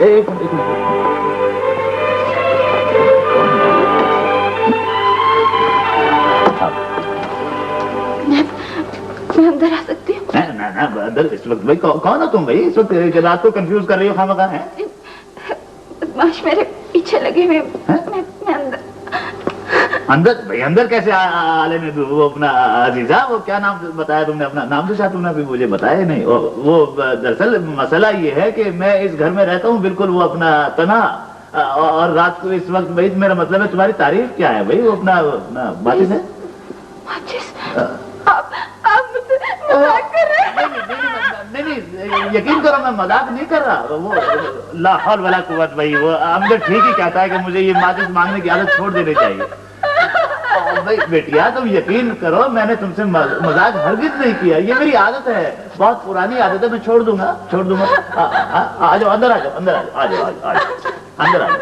एक मिनट। मैं अंदर आ सकती हूँ? ना अंदर इस वक्त भाई कौन हो तुम भाई? इस वक्त रात को कंफ्यूज कर रही हो खामखा है? बदमाश मेरे पीछे लगे हुए। मैं अंदर भाई अंदर कैसे आले में? वो अपना अजीजा, वो क्या नाम बताया तुमने? अपना नाम तो शायद तुमने अभी मुझे बताया नहीं। वो दरअसल मसला ये है कि मैं इस घर में रहता हूँ बिल्कुल वो अपना तना, और रात को इस वक्त भाई मेरा मतलब है तुम्हारी तारीफ क्या है भाई? वो अपना बात है। नहीं, यकीन करो मैं मजाक नहीं कर रहा। वो ला हौल वला कुव्वत भाई, वो अंदर ठीक ही कहता है कि मुझे ये माचिस मांगने की आदत छोड़ देनी चाहिए। भाई बेटिया तुम यकीन करो, मैंने तुमसे मजाक हरगिज नहीं किया, ये मेरी आदत है, बहुत पुरानी आदत है। मैं छोड़ दूंगा। आ जाओ अंदर, आ जाओ अंदर, आ जाओ अंदर आ जाओ।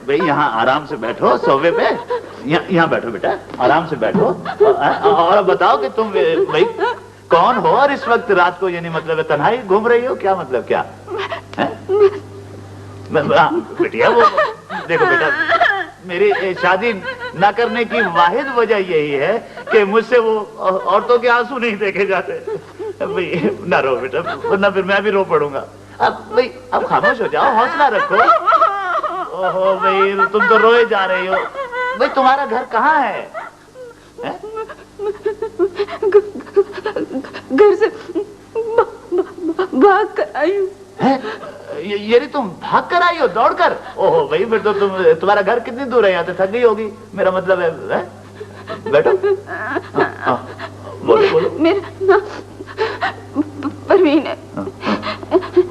भाई यहाँ आराम से बैठो सोफे पे, यहाँ बैठो बेटा, आराम से बैठो। और बताओ कि तुम भाई कौन हो, और इस वक्त रात को यानी मतलब तन्हाई घूम रही हो? क्या मतलब क्या है? बेटिया वो देखो बेटा, मेरी शादी न करने की वाहिद वजह यही है कि मुझसे वो औरतों के आंसू नहीं देखे जाते। भाई ना रो बेटा, वरना फिर मैं भी रो पड़ूंगा। अब भाई अब खामोश हो जाओ, हौसला रखो। ओहो भाई तुम तो रोए जा रही हो। भाई तुम्हारा घर कहाँ है? घर से भाग कर आई हूँ। ये तुम भाग कर आई हो, दौड़ कर? ओहो भाई फिर तो तुम्हारा घर कितनी दूर है यहाँ से? थक गई होगी मेरा मतलब है। बैठो। बोलो। मेरा नाम परवीन है।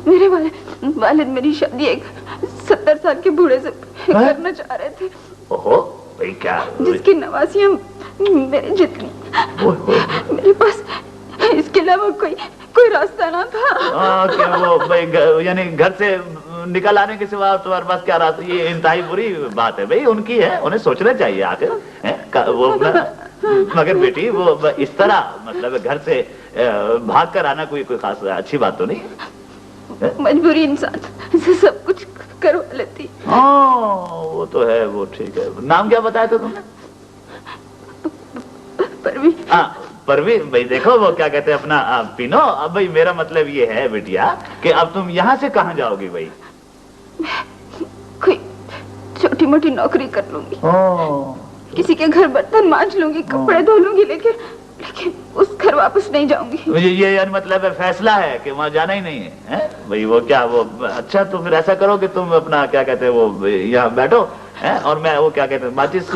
मेरे वालिद मेरी शादी एक 70 साल के बूढ़े से करना चाह रहे थे। ओहो भाई क्या? जिसकी नवासियां मेरे जितनी, मेरे पास इसके अलावा कोई रास्ता ना था। क्या वो भाई यानी घर से निकल आने के सिवा तुम्हारे पास क्या रास्ता? ये इंतहाई बुरी बात है भाई, उनकी है, उन्हें सोचना चाहिए आखिर वो मगर बेटी वो इस तरह मतलब घर से भाग कर आना कोई खास अच्छी बात तो नहीं। मजबूरी इंसान से सब कुछ करवा लेती। वो तो है, वो ठीक है। नाम क्या बताया था तुमने? परवीन। परवीन भाई देखो वो क्या कहते हैं अपना पिनो। अब भाई मेरा मतलब ये है बिटिया कि अब तुम यहाँ से कहाँ जाओगी भाई? छोटी मोटी नौकरी कर लूंगी, किसी के घर बर्तन मांज लूंगी, कपड़े धो लूंगी, लेकिन उस घर वापस नहीं जाऊंगी। ये यार मतलब है फैसला है कि वहाँ जाना ही नहीं है भाई? वो क्या वो अच्छा, तो फिर ऐसा करो कि तुम अपना क्या कहते हैं वो यहाँ बैठो है, और मैं वो क्या कहते हैं माचिस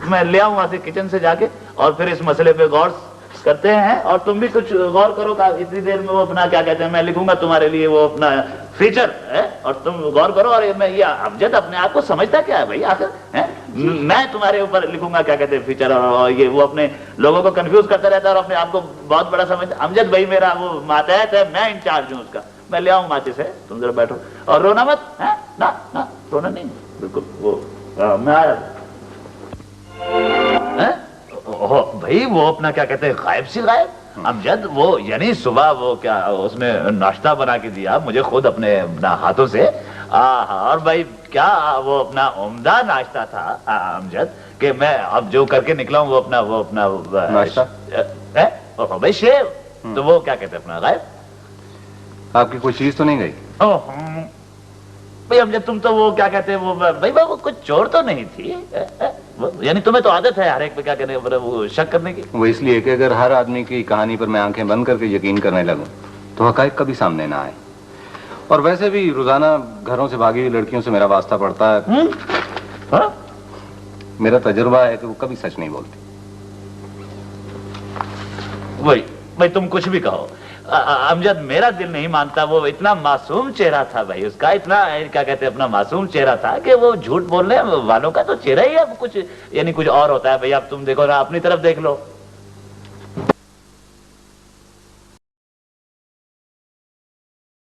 मैं ले आऊँ वहां से किचन से जाके, और फिर इस मसले पे गौर करते हैं। और तुम भी कुछ गौर करो का इतनी देर में वो अपना क्या कहते हैं मैं लिखूंगा तुम्हारे लिए वो अपना फीचर है, और तुम गौर करो। और मैं ये अमजद अपने आप को समझता क्या है भाई आखिर है? मैं तुम्हारे ऊपर लिखूंगा क्या कहते हैं फीचर, और ये वो अपने लोगों को कंफ्यूज करता रहता है और अपने आप को बहुत बड़ा समझता। अमजद भाई मेरा वो मातहत है, मैं इंचार्ज हूँ उसका, मैं ले आऊँ माचिस है, तुम जरा बैठो और रोना मत है ना, ना रोना नहीं बिल्कुल। वो मैं आया भाई, वो अपना क्या कहते हैं गायब सी गायब अमजद, वो यानी सुबह वो क्या उसने नाश्ता बना के दिया मुझे खुद अपने हाथों से, और भाई क्या वो अपना उम्दा नाश्ता था अमजद कि मैं अब जो करके निकला हूँ वो अपना नाश्ता भाई शेव, तो वो क्या कहते हैं अपना गायब। आपकी कोई चीज तो नहीं गई? भाई अमजद तुम तो वो क्या कहते हैं वो भाई वो कुछ चोर तो नहीं थी, यानी तुम्हें तो आदत है हर एक पे क्या कहने वो शक करने की। वो इसलिए कि अगर हर आदमी की कहानी पर मैं आंखें बंद करके यकीन करने लगूं तो हकायक कभी सामने ना आए। और वैसे भी रोजाना घरों से भागी हुई लड़कियों से मेरा वास्ता पड़ता है। मेरा तजुर्बा है कि वो कभी सच नहीं बोलती। वही भाई तुम कुछ भी कहो अमजद, मेरा दिल नहीं मानता। वो इतना मासूम चेहरा था भाई उसका, इतना क्या कहते हैं अपना मासूम चेहरा था कि वो झूठ बोलने वालों का तो चेहरा ही अब कुछ यानी कुछ और होता है भाई। अब तुम देखो ना अपनी तरफ देख लो